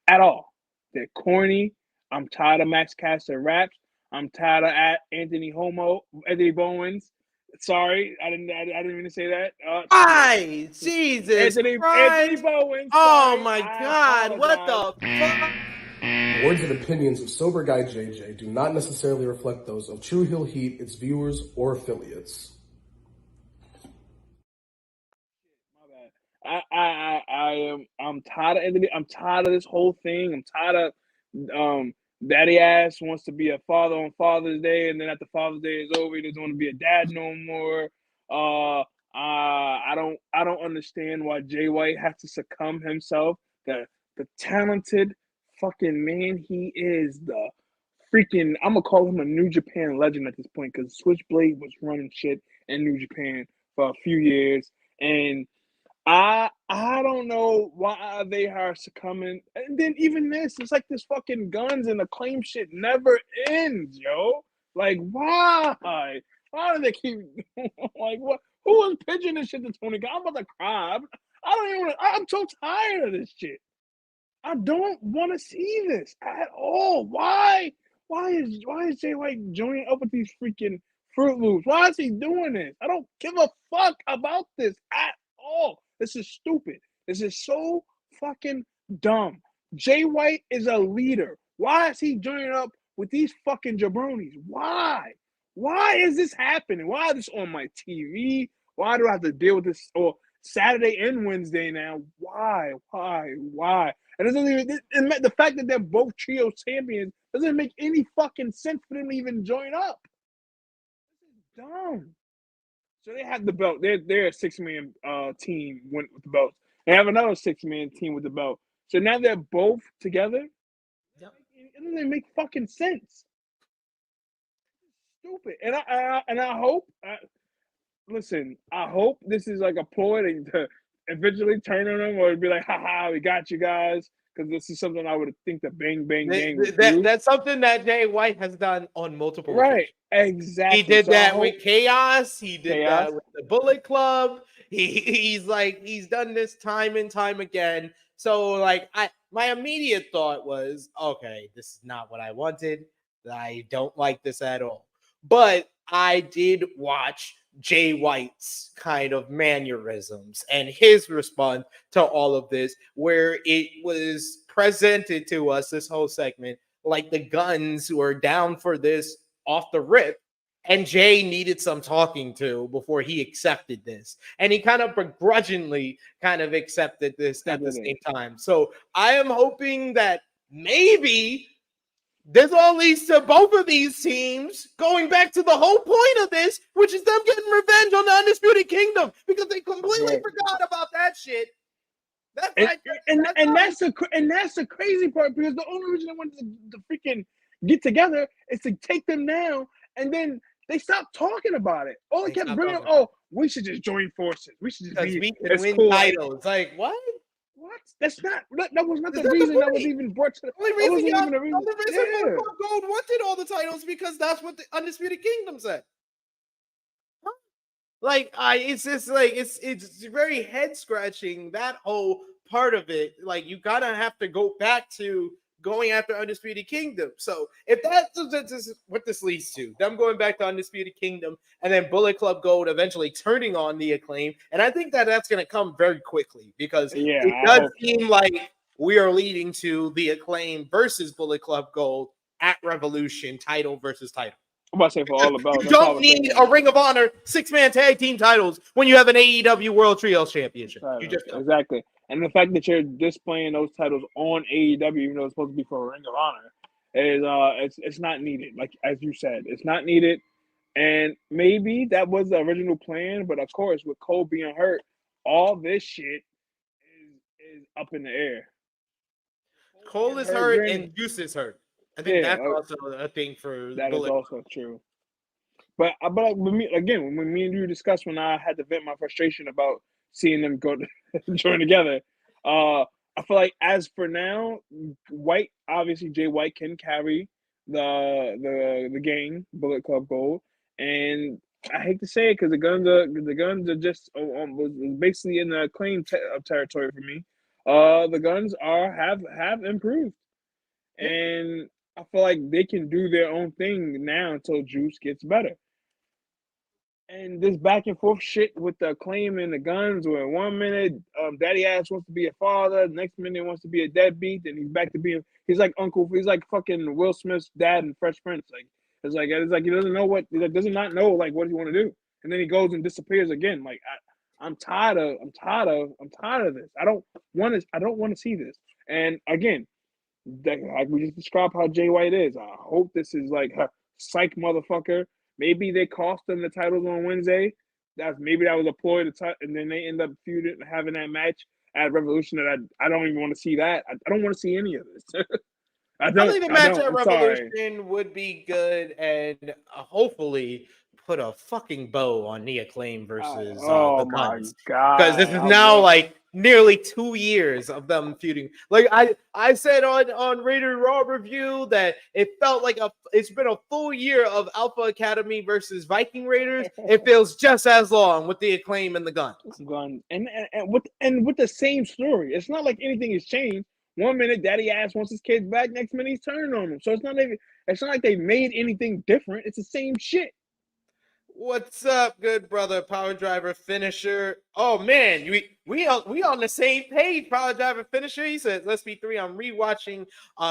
at all. They're corny. I'm tired of Max Caster raps. I'm tired of Anthony Bowens. Sorry, I didn't mean to say that. Hi, Jesus Anthony Bowens. Oh my God, what the fuck? Words and opinions of Sober Guy JJ do not necessarily reflect those of True Heel Heat, its viewers, or affiliates. I'm tired of Anthony. I'm tired of this whole thing. I'm tired of Daddy Ass wants to be a father on Father's Day, and then after Father's Day is over, he doesn't want to be a dad no more. I don't understand why Jay White has to succumb himself. The talented fucking man he is, the freaking, I'm gonna call him a New Japan legend at this point, because Switchblade was running shit in New Japan for a few years, and I don't know why they are succumbing. And then even this, it's like this fucking Guns and Acclaim shit never ends, yo. Like, why? Why do they keep like what? Who was pitching this shit to Tony? I'm about to cry. I'm so tired of this shit. I don't want to see this at all. Why is Jay White joining up with these freaking Fruit Loops? Why is he doing this? I don't give a fuck about this at all. This is stupid. This is so fucking dumb. Jay White is a leader. Why is he joining up with these fucking jabronis? Why? Why is this happening? Why is this on my TV? Why do I have to deal with this Saturday and Wednesday now? Why? And the fact that they're both trio champions doesn't make any fucking sense for them to even join up. This is dumb. So they have the belt. They're a 6-man team with the belt. They have another 6-man team with the belt. So now they're both together. Yep. It doesn't make fucking sense. Stupid. And I hope. Listen, I hope this is like a ploy to eventually turn on them, or be like, haha, we got you guys. Because this is something I would think the Bang Bang Gang would do. That's something that Jay White has done on multiple occasions. Right, exactly. He did that with Chaos. He did that with the Bullet Club. He's done this time and time again. So like my immediate thought was, okay, this is not what I wanted. I don't like this at all. But I did watch Jay White's kind of mannerisms and his response to all of this, where it was presented to us, this whole segment, like the Guns were down for this off the rip, and Jay needed some talking to before he accepted this. And he kind of begrudgingly kind of accepted this at the same time. So I am hoping that maybe this all leads to both of these teams going back to the whole point of this, which is them getting revenge on the Undisputed Kingdom, because they completely forgot about that shit. That's like that's the crazy part, because the only reason I wanted to freaking get together is to take them down, and then they stopped talking about it. All they kept bringing up, we should just join forces. We should just be. We can win cool. titles. Like what? What? That's not. That was not the reason that was even brought to. The only reason Yeah. Gold wanted all the titles, because that's what the Undisputed Kingdom said. Huh? Like it's just like it's very head scratching, that whole part of it. Like you gotta have to go back to going after Undisputed Kingdom. So if that's what this leads to, them going back to Undisputed Kingdom and then Bullet Club Gold eventually turning on the Acclaim, and I think that that's going to come very quickly, because it does seem like we are leading to the Acclaim versus Bullet Club Gold at Revolution, title versus title. I'm about to say for all about. You don't need a Ring of Honor 6-man tag team titles when you have an AEW World Trios Championship. You just don't. Exactly. And the fact that you're displaying those titles on AEW, even though it's supposed to be for a Ring of Honor, is it's not needed. Like as you said, it's not needed. And maybe that was the original plan, but of course, with Cole being hurt, all this shit is up in the air. Cole is hurt and Juice is hurt. I think that's also a thing for that Bullet. Is also true. But with me, again, when me and you discussed, when I had to vent my frustration about seeing them go join together, I feel like as for now, White, obviously Jay White can carry the gang, Bullet Club Gold, and I hate to say it because the guns are just was basically in the Acclaim territory for me. The guns have improved, and I feel like they can do their own thing now until Juice gets better. And this back and forth shit with the Acclaim and the guns, where 1 minute Daddy Ass wants to be a father, next minute wants to be a deadbeat, and he's back to being he's like fucking Will Smith's dad in Fresh Prince. It's like he doesn't know what he does not know like what he want to do, and then he goes and disappears again. Like I'm tired of this. I don't want to see this. And again, like we just described how Jay White is. I hope this is like a psych motherfucker. Maybe they cost them the titles on Wednesday. Maybe that was a ploy and then they end up feuding, having that match at Revolution. That I don't even want to see that. I don't want to see any of this. I think the match at Revolution would be good, and hopefully put a fucking bow on the Acclaim versus the Guns. Because this is now like nearly 2 years of them feuding. Like I said on Rated Raw review that it felt like it's been a full year of Alpha Academy versus Viking Raiders. It feels just as long with the Acclaim and the Guns. And with the same story. It's not like anything has changed. 1 minute Daddy Ass wants his kids back, next minute he's turning on them. So it's not like they made anything different. It's the same shit. What's up, good brother? Power Driver Finisher. Oh man, we on the same page. Power Driver Finisher. He says, "Let's be 3. I'm rewatching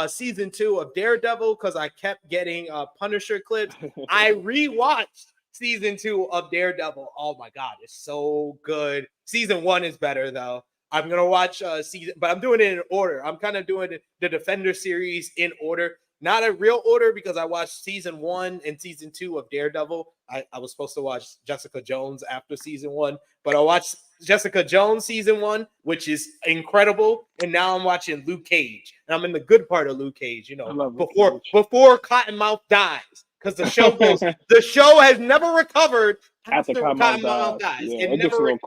season 2 of Daredevil because I kept getting Punisher clips. I rewatched season 2 of Daredevil. Oh my god, it's so good. Season 1 is better though. I'm gonna watch but I'm doing it in order. I'm kind of doing the Defender series in order." Not a real order because I watched season 1 and season 2 of Daredevil. I was supposed to watch Jessica Jones after season 1, but I watched Jessica Jones season 1, which is incredible. And now I'm watching Luke Cage. And I'm in the good part of Luke Cage, before Cottonmouth dies. Because the show has never recovered after Cottonmouth dies. Yeah, it never,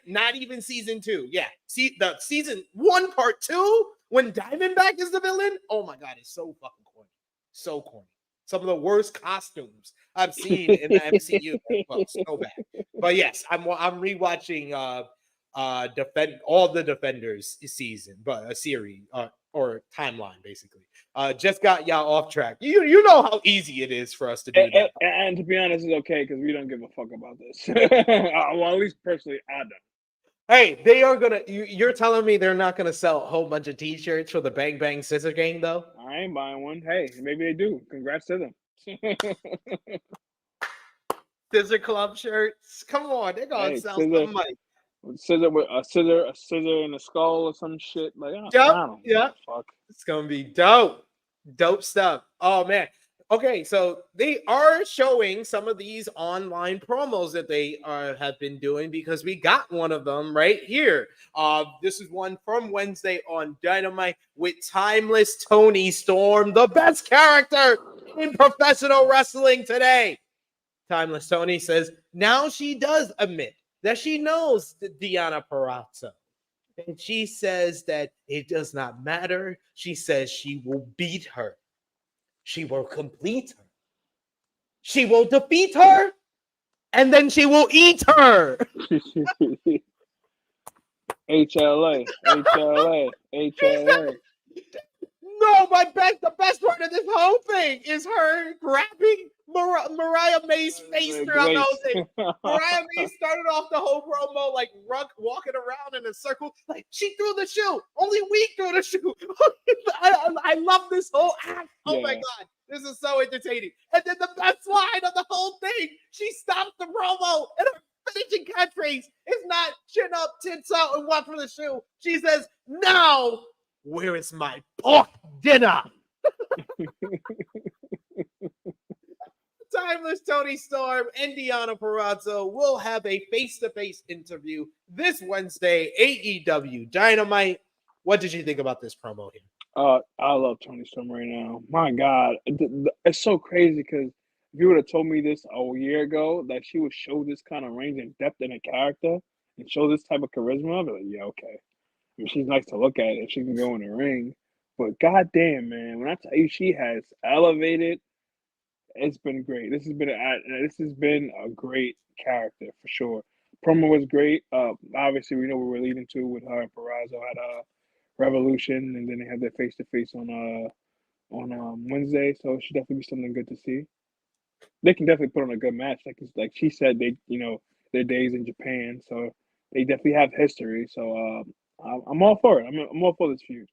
not even season 2. Yeah. See the season 1 part 2. When Diamondback is the villain, oh my god, it's so fucking corny. So corny. Some of the worst costumes I've seen in the MCU. Well, so bad. But yes, I'm rewatching all the Defenders season, but a series or timeline basically. Just got y'all off track. You know how easy it is for us to do that. And to be honest, it's okay because we don't give a fuck about this. Well, at least personally, I don't. Hey, they are gonna. You're telling me they're not gonna sell a whole bunch of T-shirts for the Bang Bang Scissor Gang, though? I ain't buying one. Hey, maybe they do. Congrats to them. Scissor Club shirts. Come on, they're gonna sell some money. Scissor with a scissor and a skull or some shit. Like, yeah, fuck. It's gonna be dope. Dope stuff. Oh man. Okay, so they are showing some of these online promos that they have been doing because we got one of them right here. This is one from Wednesday on Dynamite with timeless Toni Storm, the best character in professional wrestling today. Timeless Toni says now she does admit that she knows Deonna Purrazzo. And she says that it does not matter. She says she will beat her. She will complete her. She will defeat her. And then she will eat her. HLA. No, the best part of this whole thing is her grabbing Mariah May's face throughout the whole thing. Mariah May started off the whole promo like walking around in a circle. Like, she threw the shoe. Only we threw the shoe. I love this whole act. Oh my God. This is so entertaining. And then the best line of the whole thing, she stopped the promo and her finishing catchphrase is not chin up, tits out, and watch for the shoe. She says, now, where is my pork dinner? Timeless Toni Storm and Deonna Purrazzo will have a face-to-face interview this Wednesday, AEW Dynamite. What did you think about this promo here? I love Toni Storm right now. My God, it's so crazy because if you would have told me this a year ago that she would show this kind of range and depth in a character and show this type of charisma, I'd be like, yeah, okay. I mean, she's nice to look at and she can go in the ring. But goddamn, man, when I tell you she has elevated, it's been great. This has been a great character for sure. Promo was great. Obviously, we know what we're leading to with her and Purrazzo at Revolution, and then they have their face to face on Wednesday. So it should definitely be something good to see. They can definitely put on a good match. Like she said, they their days in Japan, so they definitely have history. So I'm all for it. I'm all for this feud.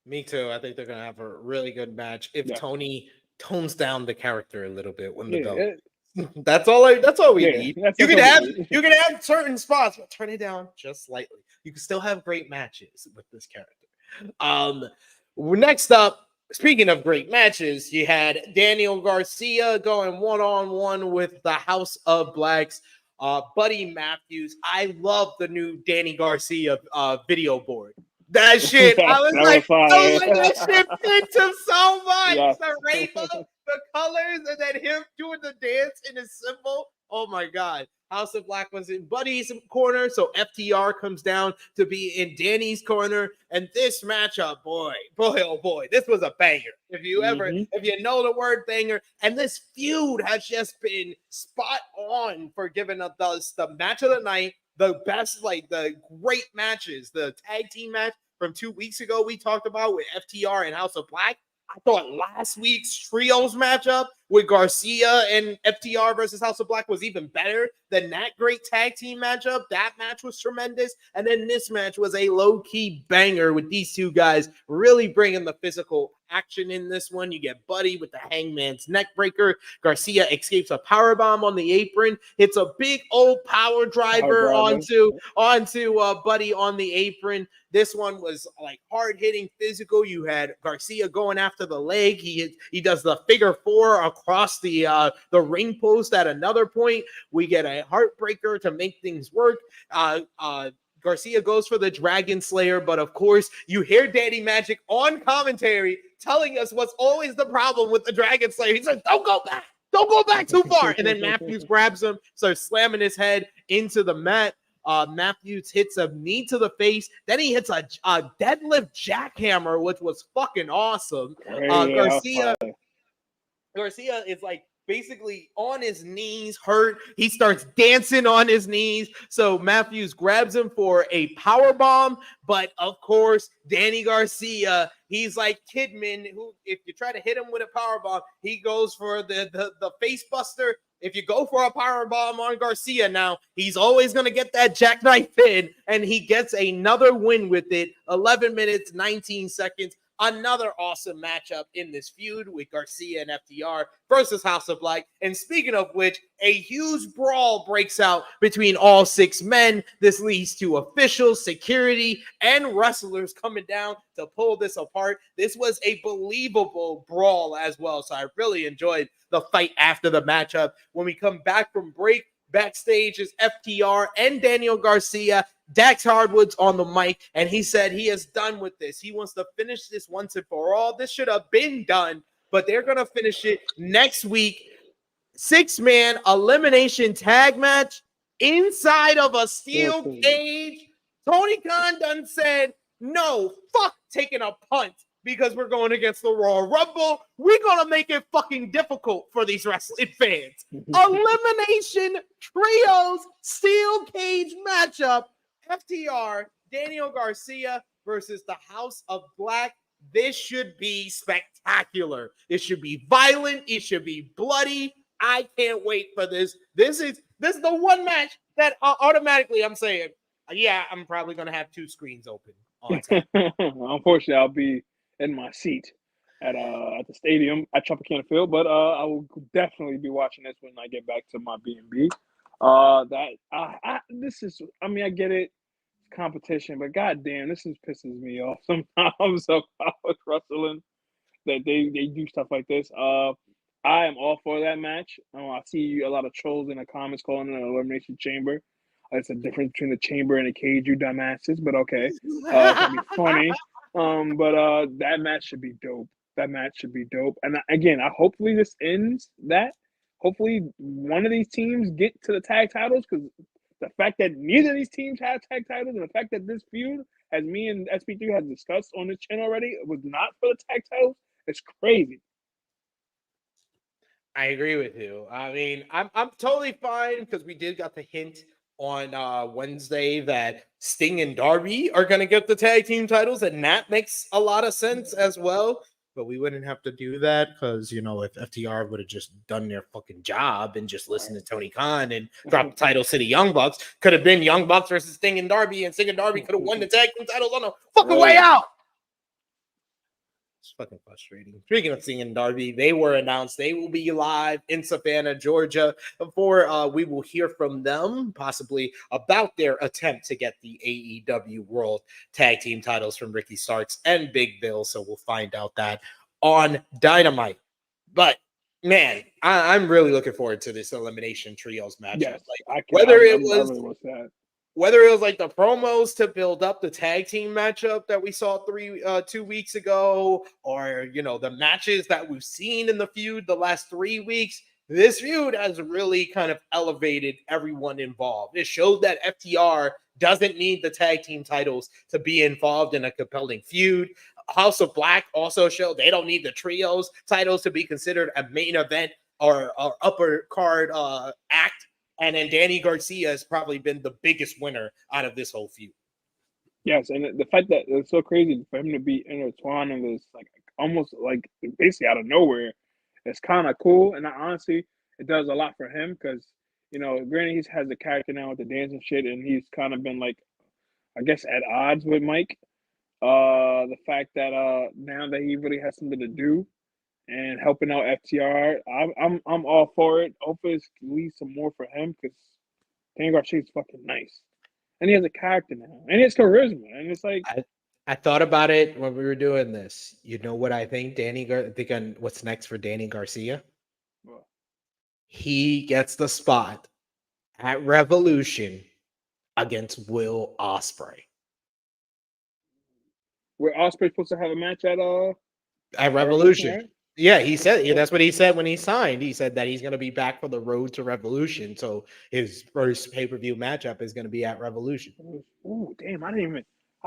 Me too. I think they're gonna have a really good match if Toni tones down the character a little bit when the belt. That's all we need. You can have certain spots, but turn it down just slightly. You can still have great matches with this character. Next up, speaking of great matches, you had Daniel Garcia going one-on-one with the House of Blacks. Buddy Matthews. I love the new Danny Garcia video board. That shit, I was like, that shit fits him so much. Yes. The rainbow, the colors, and then him doing the dance in his symbol. Oh my God. House of Black was in Buddy's corner, so FTR comes down to be in Danny's corner. And this matchup, boy, oh boy, this was a banger. If you know the word banger, and this feud has just been spot on for giving us the match of the night. The best, like the great matches, the tag team match from 2 weeks ago we talked about with FTR and House of Black. I thought last week's trios matchup with Garcia and FTR versus House of Black was even better than that great tag team matchup. That match was tremendous. And then this match was a low-key banger with these two guys really bringing the physical action in this one. You get Buddy with the Hangman's neck breaker. Garcia escapes a powerbomb on the apron. Hits a big old power driver onto Buddy on the apron. This one was like hard-hitting physical. You had Garcia going after the leg. He does the figure four across the ring post at another point. We get a heartbreaker to make things work. Garcia goes for the Dragon Slayer, but of course, you hear Daddy Magic on commentary telling us what's always the problem with the Dragon Slayer. He says, don't go back. Don't go back too far. And then Matthews grabs him, starts slamming his head into the mat. Matthews hits a knee to the face. Then he hits a deadlift jackhammer, which was fucking awesome. Garcia is like basically on his knees, hurt. He starts dancing on his knees. So Matthews grabs him for a power bomb. But of course, Danny Garcia, he's like Kidman, who if you try to hit him with a power bomb, he goes for the face buster. If you go for a power bomb on Garcia now, he's always going to get that jackknife in, and he gets another win with it. 11 minutes, 19 seconds. another awesome matchup in this feud with Garcia and FTR versus House of Black. And speaking of which, a huge brawl breaks out between all 6 men. This leads to officials, security, and wrestlers coming down to pull this apart. This was a believable brawl as well, so I really enjoyed the fight after the matchup. When we come back from break, backstage is FTR and Daniel Garcia. Dax Hardwood's on the mic, and he said he is done with this. He wants to finish this once and for all. This should have been done, but they're going to finish it next week. 6-man elimination tag match inside of a steel cage. Tony Khan done said, no, fuck taking a punt because we're going against the Royal Rumble. We're going to make it fucking difficult for these wrestling fans. Elimination trios steel cage matchup. FTR, Daniel Garcia versus the House of Black. This should be spectacular. It should be violent. It should be bloody. I can't wait for this. This is the one match that automatically I'm saying, yeah, I'm probably going to have 2 screens open on time. Unfortunately, I'll be in my seat at the stadium at Tropicana Field, but I will definitely be watching this when I get back to my B&B. This is, I mean, I get it, competition, but goddamn, this pisses me off sometimes about wrestling that they do stuff like this. I am all for that match. I see a lot of trolls in the comments calling it an elimination chamber. It's a difference between the chamber and a cage, you dumbasses, but okay. It's gonna be funny. But that match should be dope. That match should be dope. And again, hopefully this ends that. Hopefully one of these teams get to the tag titles, because the fact that neither of these teams have tag titles, and the fact that this feud, as me and SP3 have discussed on this channel already, was not for the tag titles, it's crazy. I agree with you. I mean, I'm totally fine because we did got the hint on Wednesday that Sting and Darby are going to get the tag team titles, and that makes a lot of sense as well. But we wouldn't have to do that because, you know, if FTR would have just done their fucking job and just listened to Tony Khan and dropped the titles to the Young Bucks, could have been Young Bucks versus Sting and Darby, and Sting and Darby could have won the tag team titles on the fucking way out. It's fucking frustrating. Speaking of Sting and Darby, they were announced they will be live in Savannah, Georgia. Before we will hear from them, possibly about their attempt to get the AEW World Tag Team titles from Ricky Starks and Big Bill. So we'll find out that on Dynamite. But man, I'm really looking forward to this elimination trios matchup. Yes, like whether it was like the promos to build up the tag team matchup that we saw 2 weeks ago, or, you know, the matches that we've seen in the feud the last 3 weeks, this feud has really kind of elevated everyone involved. It showed that FTR doesn't need the tag team titles to be involved in a compelling feud. House of Black also showed they don't need the trios titles to be considered a main event or upper card act. And then Danny Garcia has probably been the biggest winner out of this whole feud. Yes, and the fact that it's so crazy for him to be intertwined in this, like, almost like basically out of nowhere, it's kind of cool. And honestly, it does a lot for him because, you know, granted, he has the character now with the dance and shit, and he's kind of been, like, I guess, at odds with Mike. The fact that now that he really has something to do and helping out FTR, I'm all for it. Hopefully, it leads some more for him because Daniel Garcia is fucking nice, and he has a character now, and he has charisma, and it's like I thought about it when we were doing this. You know what I think? What's next for Danny Garcia? What? He gets the spot at Revolution against Will Ospreay. Where Ospreay's supposed to have a match at Revolution. Right? Yeah, he said that's what he said when he signed. He said that he's going to be back for the road to Revolution. So his first pay-per-view matchup is going to be at Revolution. Oh, damn! I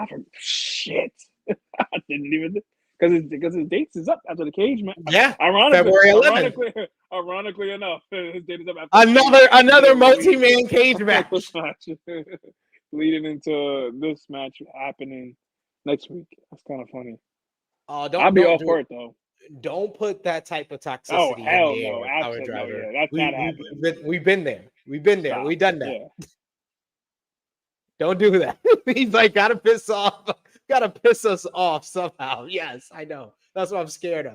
forgot. Shit. I didn't even because his dates is up after the cage match. Yeah, February 11th. Ironically enough, his date is up after another multi-man cage match. Leading into this match happening next week. That's kind of funny. I'll be all for it though. Don't put that type of toxicity. Oh, hell in the no! Absolutely, yeah, that's not happening. We've been there. We've been there. Stop. We've done that. Yeah. Don't do that. He's like, gotta piss off gotta piss us off somehow. Yes, I know. That's what I'm scared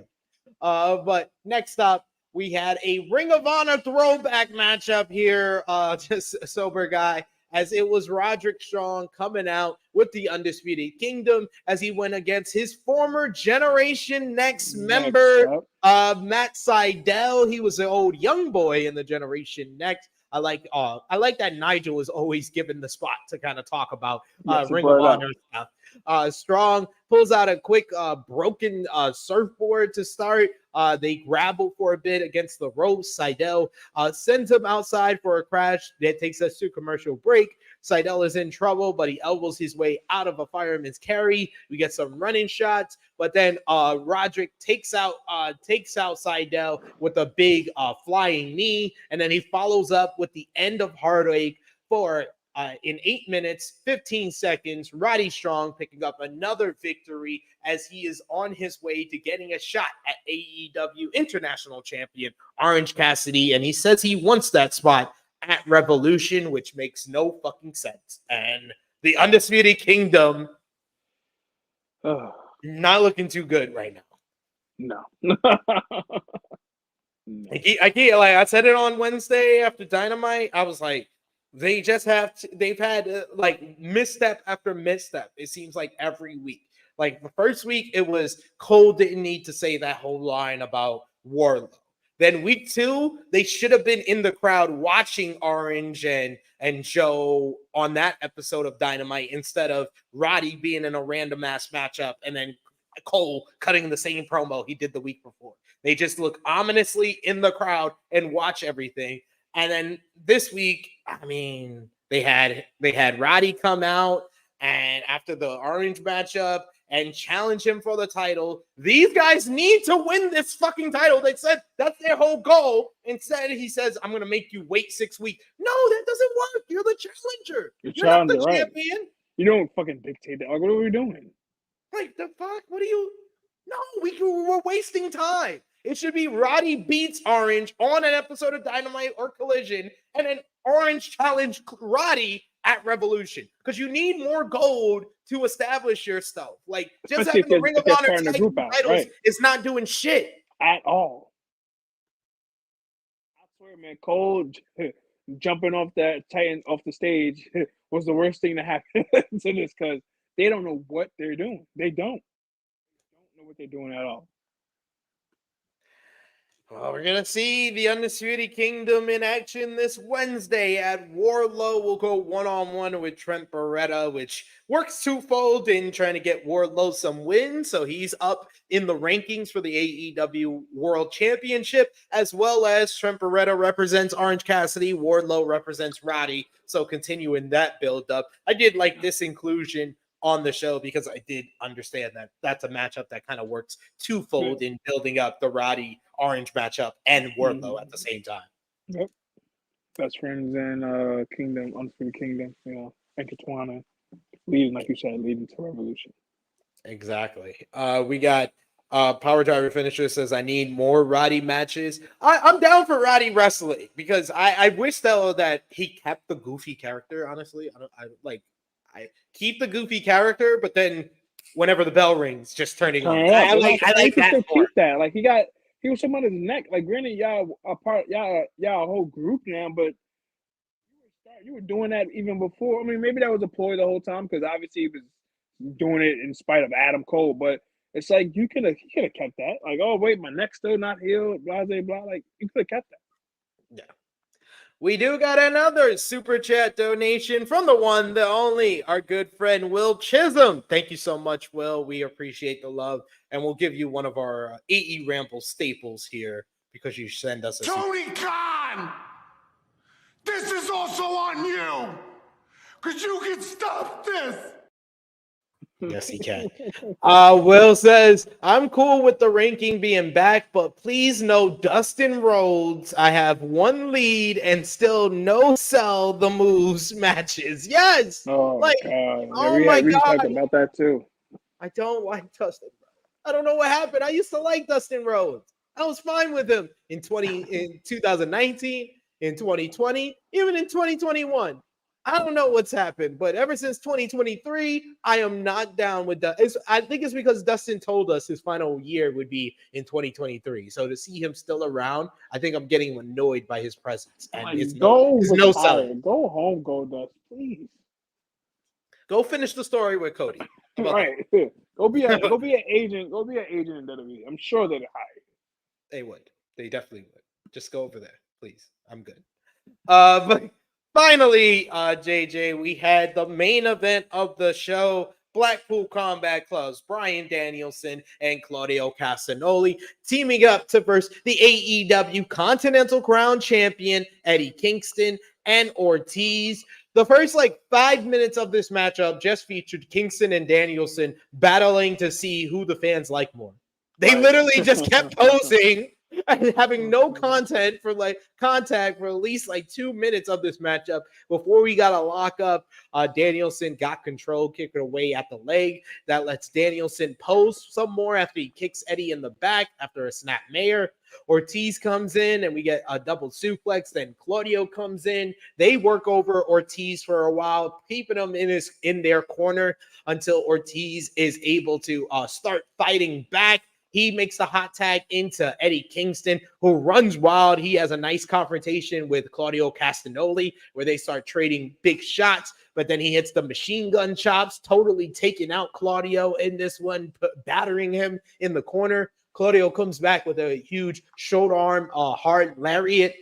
of. But next up, we had a Ring of Honor throwback matchup here. Just a sober guy, as it was Roderick Strong coming out with the Undisputed Kingdom as he went against his former Generation Next member, Matt Sydal. He was the old young boy in the Generation Next. I like that Nigel was always given the spot to kind of talk about Ring of Honor stuff. Strong pulls out a quick broken surfboard to start. They grapple for a bit against the ropes. Sydal sends him outside for a crash. That takes us to commercial break. Sydal is in trouble, but he elbows his way out of a fireman's carry. We get some running shots, but then Roderick takes out Sydal with a big flying knee, and then he follows up with the end of Heartache for in 8 minutes, 15 seconds. Roddy Strong picking up another victory as he is on his way to getting a shot at AEW International Champion Orange Cassidy, and he says he wants that spot at Revolution, which makes no fucking sense. And the Undisputed Kingdom not looking too good right now. No. I can't, like I said it on Wednesday after Dynamite. I was like, they've had like misstep after misstep. It seems like every week. Like the first week, it was Cole didn't need to say that whole line about Wardlow. Then week 2, they should have been in the crowd watching Orange and Joe on that episode of Dynamite instead of Roddy being in a random ass matchup and then Cole cutting the same promo he did the week before. They just look ominously in the crowd and watch everything. And then this week, I mean, they had Roddy come out and after the Orange matchup and challenge him for the title. These guys need to win this fucking title. They said that's their whole goal. Instead, he says, I'm going to make you wait 6 weeks. No, that doesn't work. You're the challenger. You're not the champion. You don't fucking dictate that. Like, what are we doing? Like, the fuck? What are you? No, we're wasting time. It should be Roddy beats Orange on an episode of Dynamite or Collision, and then Orange challenge Roddy at Revolution, because you need more gold to establish yourself. Like, just Especially having the Ring of Honor titles is not doing shit at all. I swear, man, Cole jumping off that Titan off the stage was the worst thing to happen to this, because they don't know what they're doing. They don't know what they're doing at all. Well, we're going to see the Undisputed Kingdom in action this Wednesday at Wardlow. We'll go one-on-one with Trent Beretta, which works twofold in trying to get Wardlow some wins. So he's up in the rankings for the AEW World Championship, as well as Trent Beretta represents Orange Cassidy. Wardlow represents Roddy. So continuing that build-up. I did like this inclusion on the show because I did understand that that's a matchup that kind of works twofold in building up the Roddy Orange matchup and Wardlow at the same time. Yep. Best friends and Kingdom, Undisputed Kingdom, intertwining, leading, like you said, leading to Revolution. Exactly. We got Power Driver Finisher says, I need more Roddy matches. I'm down for Roddy wrestling because I wish though that he kept the goofy character, honestly. I keep the goofy character, but then whenever the bell rings, just turning on. I like that. Keep that. Like he was somebody's neck. Like, granted, y'all are part, y'all a whole group now, but you were doing that even before. I mean, maybe that was a ploy the whole time because obviously he was doing it in spite of Adam Cole. But it's like he could have kept that. Like, oh wait, my neck's still not healed. Blah blah blah. Like, you could have kept that. Yeah. We do got another super chat donation from the one, the only, our good friend Will Chisholm. Thank you so much, Will. We appreciate the love, and we'll give you one of our AE Ramble staples here because you send us a Tony Khan! This is also on you! Because you can stop this! Yes, he can. Will says, I'm cool with the ranking being back, but please no Dustin Rhodes. I have one lead and still no sell the moves matches. Yes. Oh, like, God. Oh my we God. talked about that too. I don't like Dustin Rhodes. I don't know what happened. I used to like Dustin Rhodes. I was fine with him in 2019, in 2020, even in 2021. I don't know what's happened, but ever since 2023, I am not down with that. I think it's because Dustin told us his final year would be in 2023. So to see him still around, I think I'm getting annoyed by his presence. And Like, it's go no retire. selling. Go home, Goldust, please. Go finish the story with Cody. Right. Go be an agent. Go be an agent in WWE. I'm sure they'd hire you. They would. They definitely would. Just go over there, please. I'm good. But finally, JJ, we had the main event of the show. Blackpool Combat Club's Bryan Danielson and Claudio Castagnoli teaming up to verse the AEW Continental Crown Champion Eddie Kingston and Ortiz. The first 5 minutes of this matchup just featured Kingston and Danielson battling to see who the fans like more. They literally just kept posing and having no contact for at least 2 minutes of this matchup before we got a lock up. Danielson got control, kicked it away at the leg. That lets Danielson pose some more after he kicks Eddie in the back after a snap mare. Ortiz comes in and we get a double suplex. Then Claudio comes in. They work over Ortiz for a while, keeping him in their corner until Ortiz is able to start fighting back. He makes a hot tag into Eddie Kingston, who runs wild. He has a nice confrontation with Claudio Castagnoli, where they start trading big shots, but then he hits the machine gun chops, totally taking out Claudio in this one, battering him in the corner. Claudio comes back with a huge shoulder arm, hard lariat.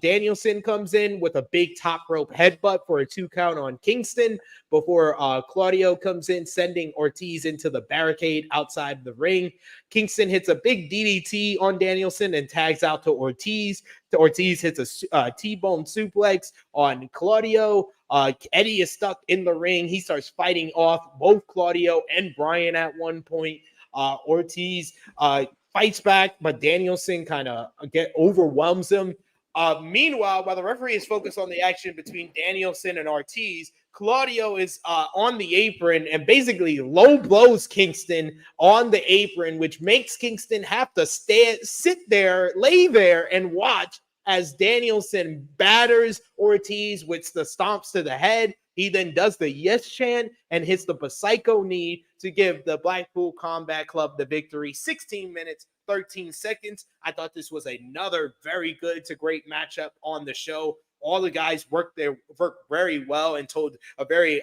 Danielson comes in with a big top rope headbutt for a 2 count on Kingston before Claudio comes in, sending Ortiz into the barricade outside the ring. Kingston hits a big DDT on Danielson and tags out to Ortiz. Ortiz hits a T-bone suplex on Claudio. Eddie is stuck in the ring. He starts fighting off both Claudio and Bryan at one point. Ortiz fights back, but Danielson kind of overwhelms him. Meanwhile, while the referee is focused on the action between Danielson and Ortiz, Claudio is on the apron and basically low blows Kingston on the apron, which makes Kingston have to lay there and watch as Danielson batters Ortiz with the stomps to the head. He then does the yes chant and hits the Psycho knee to give the Blackpool Combat Club the victory. 16 minutes, 13 seconds. I thought this was another very good to great matchup on the show. All the guys worked very well and told a very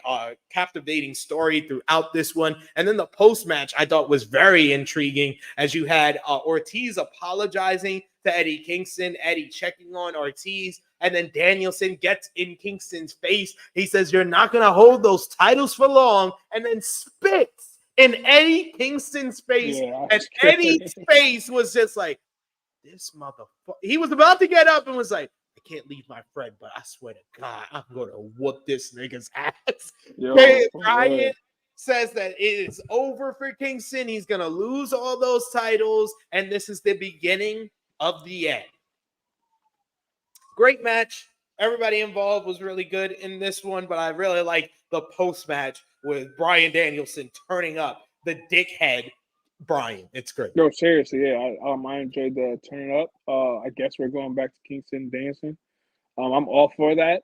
captivating story throughout this one. And then the post-match I thought was very intriguing, as you had Ortiz apologizing to Eddie Kingston, Eddie checking on Ortiz, and then Danielson gets in Kingston's face. He says, "You're not going to hold those titles for long," and then spits in Eddie Kingston's face. Yeah, and Eddie's face was just like, this motherfucker. He was about to get up and was like, "I can't leave my friend, but I swear to God, I'm going to whoop this nigga's ass." Bryan says that it is over for Kingston. He's going to lose all those titles, and this is the beginning of the end. Great match. Everybody involved was really good in this one, but I really like the post-match with Bryan Danielson turning up the dickhead Bryan. It's great. No, seriously, yeah. I enjoyed the turning up. I guess we're going back to Kingston Danielson. I'm all for that.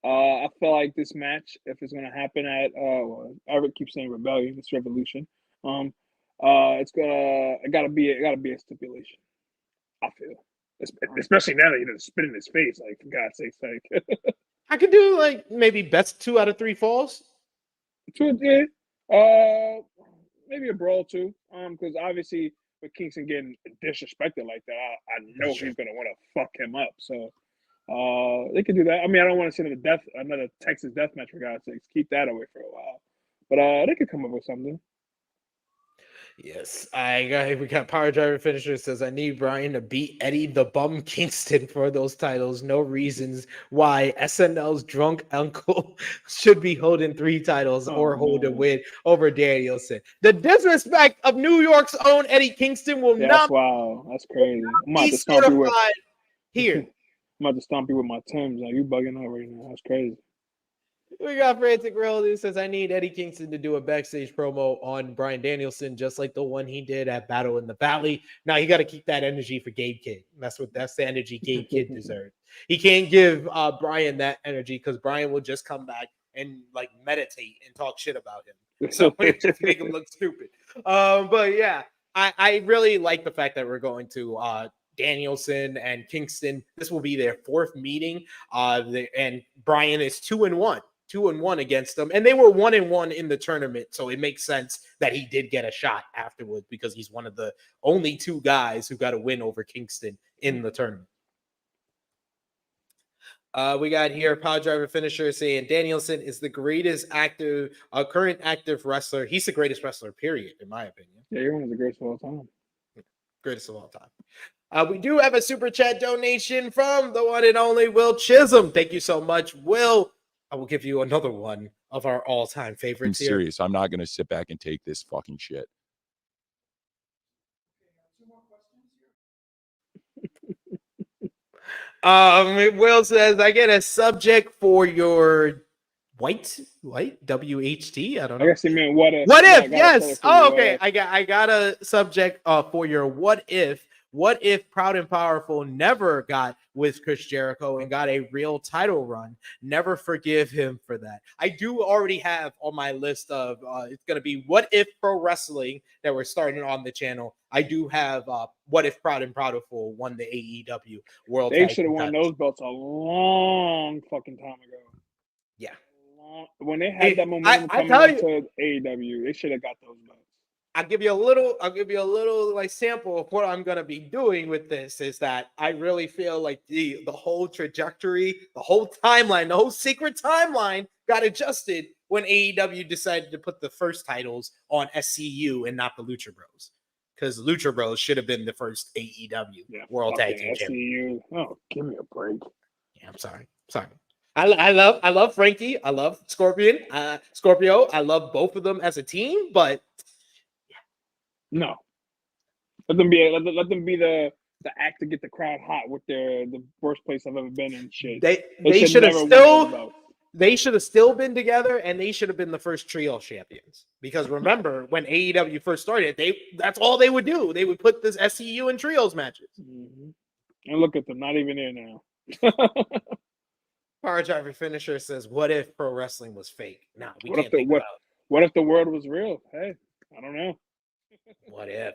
I feel like this match, if it's gonna happen at Eric keeps saying Rebellion, it's Revolution. It gotta be a stipulation. I feel, especially now that he spit in his face. Like, for God's sakes, like I could do maybe best 2 out of 3 falls. Yeah. Maybe a brawl too. Because obviously with Kingston getting disrespected like that, I know he's gonna want to fuck him up. So they could do that. I mean, I don't want to see another Texas death match, for God's sakes. Keep that away for a while. But they could come up with something. Yes, we got Power Driver Finisher says, "I need Bryan to beat Eddie the Bum Kingston for those titles. No reasons why SNL's drunk uncle should be holding 3 titles or hold a win over Danielson." The disrespect of New York's own Eddie Kingston will not. Wow, that's crazy. I'm about to stomp you with here. I'm about to stomp you with my Timbs. Like, you bugging out right now. That's crazy. We got Frantic World who says, I need Eddie Kingston to do a backstage promo on Bryan Danielson, just like the one he did at Battle in the Valley. Now you got to keep that energy for Gabe Kidd. That's the energy Gabe Kidd deserves. He can't give Bryan that energy because Bryan will just come back and like meditate and talk shit about him. So it just make him look stupid. But yeah, I really like the fact that we're going to Danielson and Kingston. This will be their fourth meeting. And Bryan is 2-1. 2-1 against them, and they were 1-1 in the tournament, so it makes sense that he did get a shot afterwards because he's one of the only two guys who got a win over Kingston in the tournament. We got here Power Driver Finisher saying Danielson is the greatest active, current active wrestler. He's the greatest wrestler, period, in my opinion. Yeah, you're one of the greatest of all time. Greatest of all time. We do have a super chat donation from the one and only Will Chisholm. Thank you so much, Will. I will give you another one of our all-time favorites. I'm serious. I'm not going to sit back and take this fucking shit. Will says, I get a subject for your white WHT. I don't know. I guess he meant what if. What Yeah, if? Yes. Oh, okay. I got a subject for your what if. What if Proud and Powerful never got with Chris Jericho and got a real title run? Never forgive him for that. I do already have on my list of it's going to be What If Pro Wrestling that we're starting on the channel. I do have What If Proud and Powerful won the AEW World They Tag should have Team won titles. those belts a long fucking time ago. Yeah. When they had that momentum coming into AEW, they should have got those belts. I'll give you a little like sample of what I'm gonna be doing with this is that I really feel like the whole trajectory, the whole timeline, the whole secret timeline got adjusted when AEW decided to put the first titles on SCU and not the Lucha Bros. Because Lucha Bros should have been the first AEW World Tag Team Champion. Oh, give me a break. Yeah, I'm sorry. I love Frankie. I love Scorpio. I love both of them as a team, but no. Let them be the act to get the crowd hot with the worst place I've ever been in shit. They should have still been together, and they should have been the first trio champions. Because remember, when AEW first started, that's all they would do. They would put this SCU and trios matches. Mm-hmm. And look at them, not even there now. Power Driver Finisher says, "What if pro wrestling was fake?" Nah, what if the world was real? Hey, I don't know. What if?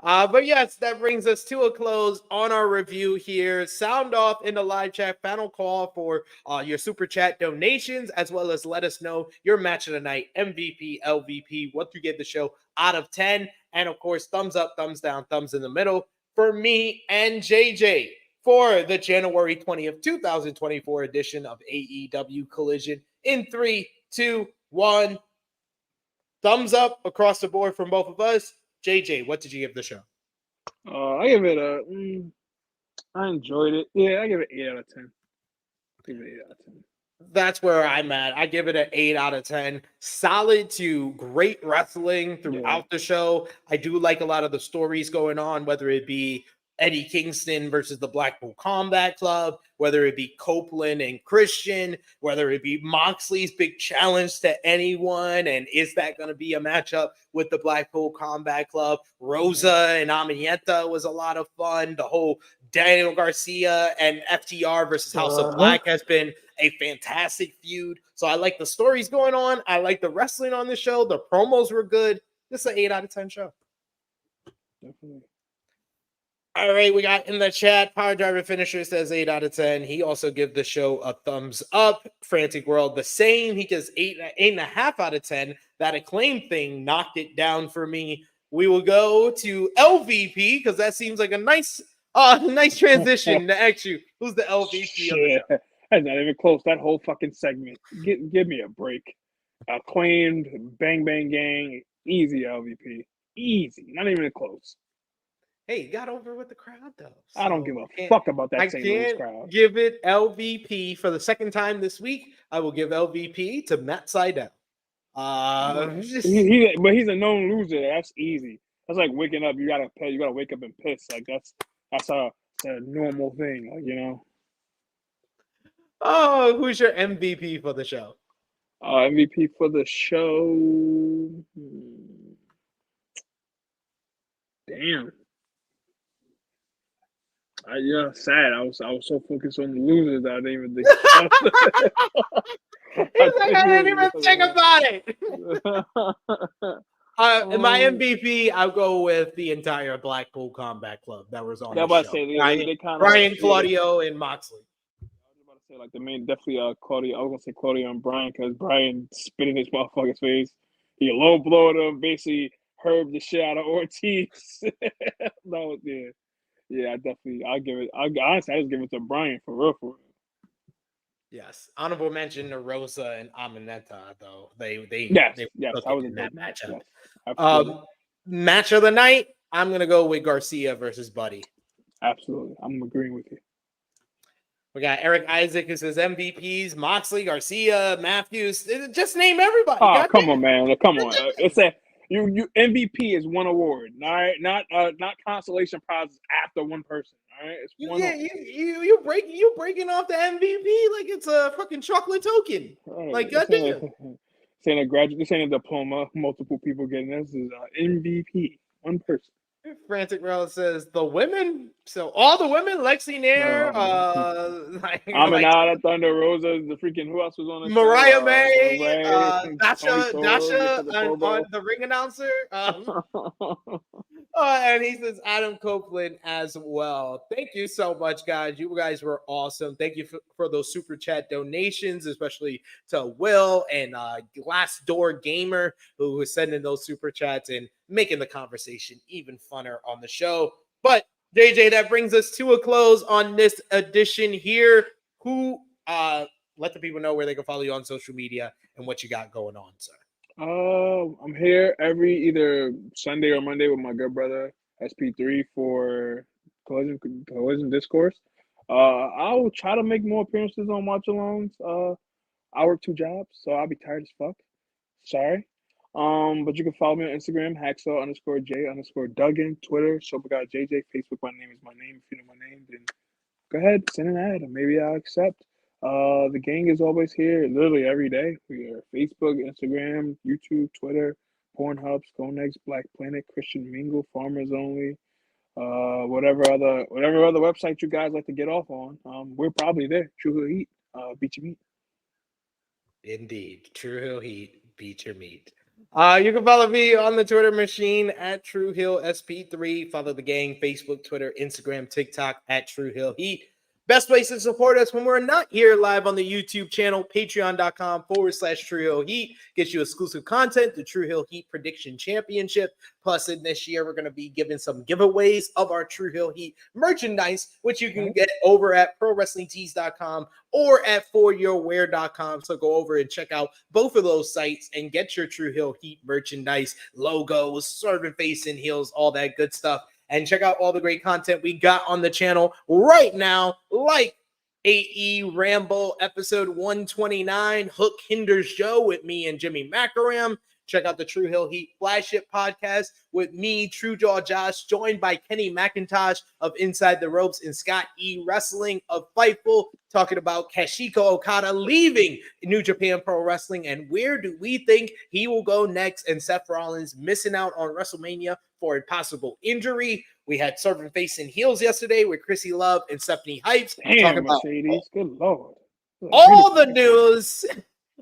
But yes, that brings us to a close on our review here. Sound off in the live chat. Final call for your super chat donations, as well as let us know your match of the night, MVP, LVP, what you give the show out of 10. And of course, thumbs up, thumbs down, thumbs in the middle for me and JJ for the January 20th, 2024 edition of AEW Collision. In 3, 2, 1. Thumbs up across the board from both of us. JJ, what did you give the show? I give it I enjoyed it. Yeah, I give it 8 out of 10. Give it 8 out of 10. That's where I'm at. I give it an 8 out of 10. Solid to great wrestling throughout the show. I do like a lot of the stories going on, whether it be Eddie Kingston versus the Blackpool Combat Club, whether it be Copeland and Christian, whether it be Moxley's big challenge to anyone, and is that going to be a matchup with the Blackpool Combat Club? Rosa and Amanada was a lot of fun. The whole Daniel Garcia and FTR versus House of Black has been a fantastic feud. So I like the stories going on. I like the wrestling on the show. The promos were good. This is an 8 out of 10 show. Definitely. All right, we got in the chat, Power Driver Finisher says 8 out of 10. He also gives the show a thumbs up. Frantic World the same. He gives 8.5 out of 10. That Acclaimed thing knocked it down for me. We will go to LVP because that seems like a nice transition to ask you who's the LVP of the show. That's not even close. That whole fucking segment. Give me a break. Acclaimed, Bang Bang Gang, easy LVP. Easy. Not even close. Hey, got over with the crowd, though. So I don't give a fuck about that St. Louis crowd. Give it LVP for the second time this week. I will give LVP to Matt Sydal. But he's a known loser. That's easy. That's like waking up. You gotta wake up and piss. Like that's a normal thing. Like, you know. Oh, who's your MVP for the show? MVP for the show. Damn. Sad. I was so focused on the losers that I didn't even think. I didn't even think about it. In my MVP, I'll go with the entire Blackpool Combat Club that was on the show. Bryan, Claudio, and Moxley. I was about to say like the main, definitely Claudio. I was gonna say Claudio and Bryan because Bryan spit in his motherfucker's face. He low blowed him, basically herbed the shit out of Ortiz. No, yeah, I'll give it. Honestly, I just give it to Bryan for real. Yes, honorable mention to Rosa and Amanada, though they yes, I was in that matchup. Yes, match of the night, I'm gonna go with Garcia versus Buddy. Absolutely, I'm agreeing with you. We got Eric Isaac who says MVPs: Moxley, Garcia, Matthews. Just name everybody. Oh, come on, man! Come on. It's a you MVP is one award, all right? Not consolation prizes after one person. All right, it's one. Yeah, you breaking off the MVP like it's a fucking chocolate token. Right. Like goddamn. Saying a graduate, this ain't a diploma. Multiple people getting this is MVP. One person. Frantic Rel says the women. So all the women, Lexi Nair, Amanada, Thunder, Rosa, the freaking who else was on the Mariah show? May, Dasha on the ring announcer. And he says Adam Copeland as well. Thank you so much, guys. You guys were awesome. Thank you for those super chat donations, especially to Will and Glassdoor Gamer, who was sending those super chats and making the conversation even funner on the show. But JJ, that brings us to a close on this edition here. Who let the people know where they can follow you on social media and what you got going on, sir. I'm here every either Sunday or Monday with my good brother SP3 for Collision Discourse. I will try to make more appearances on watch alongs. I work 2 jobs, so I'll be tired as fuck. Sorry. But you can follow me on Instagram, Hacksaw_J_Duggan, Twitter, SoberGuyJJ, Facebook, my name is my name. If you know my name, then go ahead, send an ad, and maybe I'll accept. The gang is always here, literally every day. We are Facebook, Instagram, YouTube, Twitter, Pornhub, Skonex, Black Planet, Christian Mingle, Farmers Only, whatever other website you guys like to get off on. We're probably there. True Hill Heat, beat your meat. Indeed, True Hill Heat, beat your meat. You can follow me on the Twitter machine at True Hill SP3. Follow the gang, Facebook, Twitter, Instagram, TikTok at True Hill Heat. Best place to support us when we're not here live on the YouTube channel, patreon.com/True Hill Heat. Gets you exclusive content, the True Hill Heat Prediction Championship. Plus, in this year, we're going to be giving some giveaways of our True Hill Heat merchandise, which you can get over at ProWrestlingTees.com or at ForYourWear.com. So go over and check out both of those sites and get your True Hill Heat merchandise, logos, servant facing heels, all that good stuff. And check out all the great content we got on the channel right now, like AE Ramble episode 129, Hook Hinders Joe with me and Jimmy Macaram. Check out the True Hill Heat Flagship podcast with me, True Jaw Josh, joined by Kenny McIntosh of Inside the Ropes and Scott E. Wrestling of Fightful, talking about Kashiko Okada leaving New Japan Pro Wrestling and where do we think he will go next, and Seth Rollins missing out on WrestleMania for a possible injury. We had Servant Facing Heels yesterday with Chrissy Love and Stephanie Hypes. Damn, Mercedes, good Lord. All the news,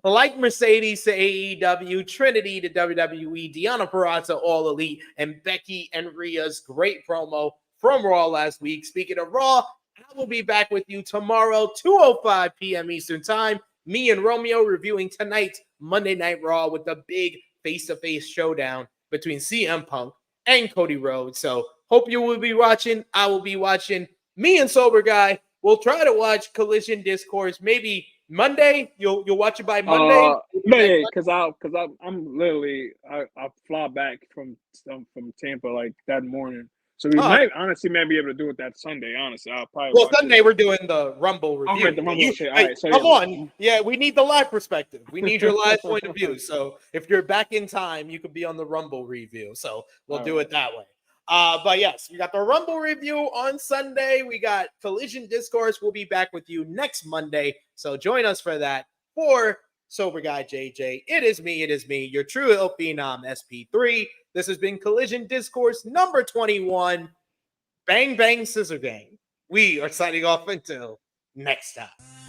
like Mercedes to AEW, Trinity to WWE, Deonna Purrazzo All Elite, and Becky and Rhea's great promo from Raw last week. Speaking of Raw, I will be back with you tomorrow, 2:05 p.m. Eastern Time. Me and Romeo reviewing tonight's Monday Night Raw with the big face-to-face showdown between CM Punk and Cody Rhodes. So hope you will be watching. I will be watching. Me and Sober Guy will try to watch Collision Discourse maybe Monday. You'll watch it by Monday. Yeah, because I'm literally I fly back from Tampa like that morning. So we might be able to do it that Sunday. Honestly, I'll probably. Sunday we're doing the Rumble review. Right, the Rumble. All right, so come on, we need the live perspective. We need your live point of view. So if you're back in time, you could be on the Rumble review. So we'll do it that way. But yes, we got the Rumble review on Sunday. We got Collision Discourse. We'll be back with you next Monday. So join us for that. For Sober Guy JJ. It is me, your True Hill Phenom SP3. This has been Collision Discourse number 21. Bang, bang, Scissor Gang. We are signing off until next time.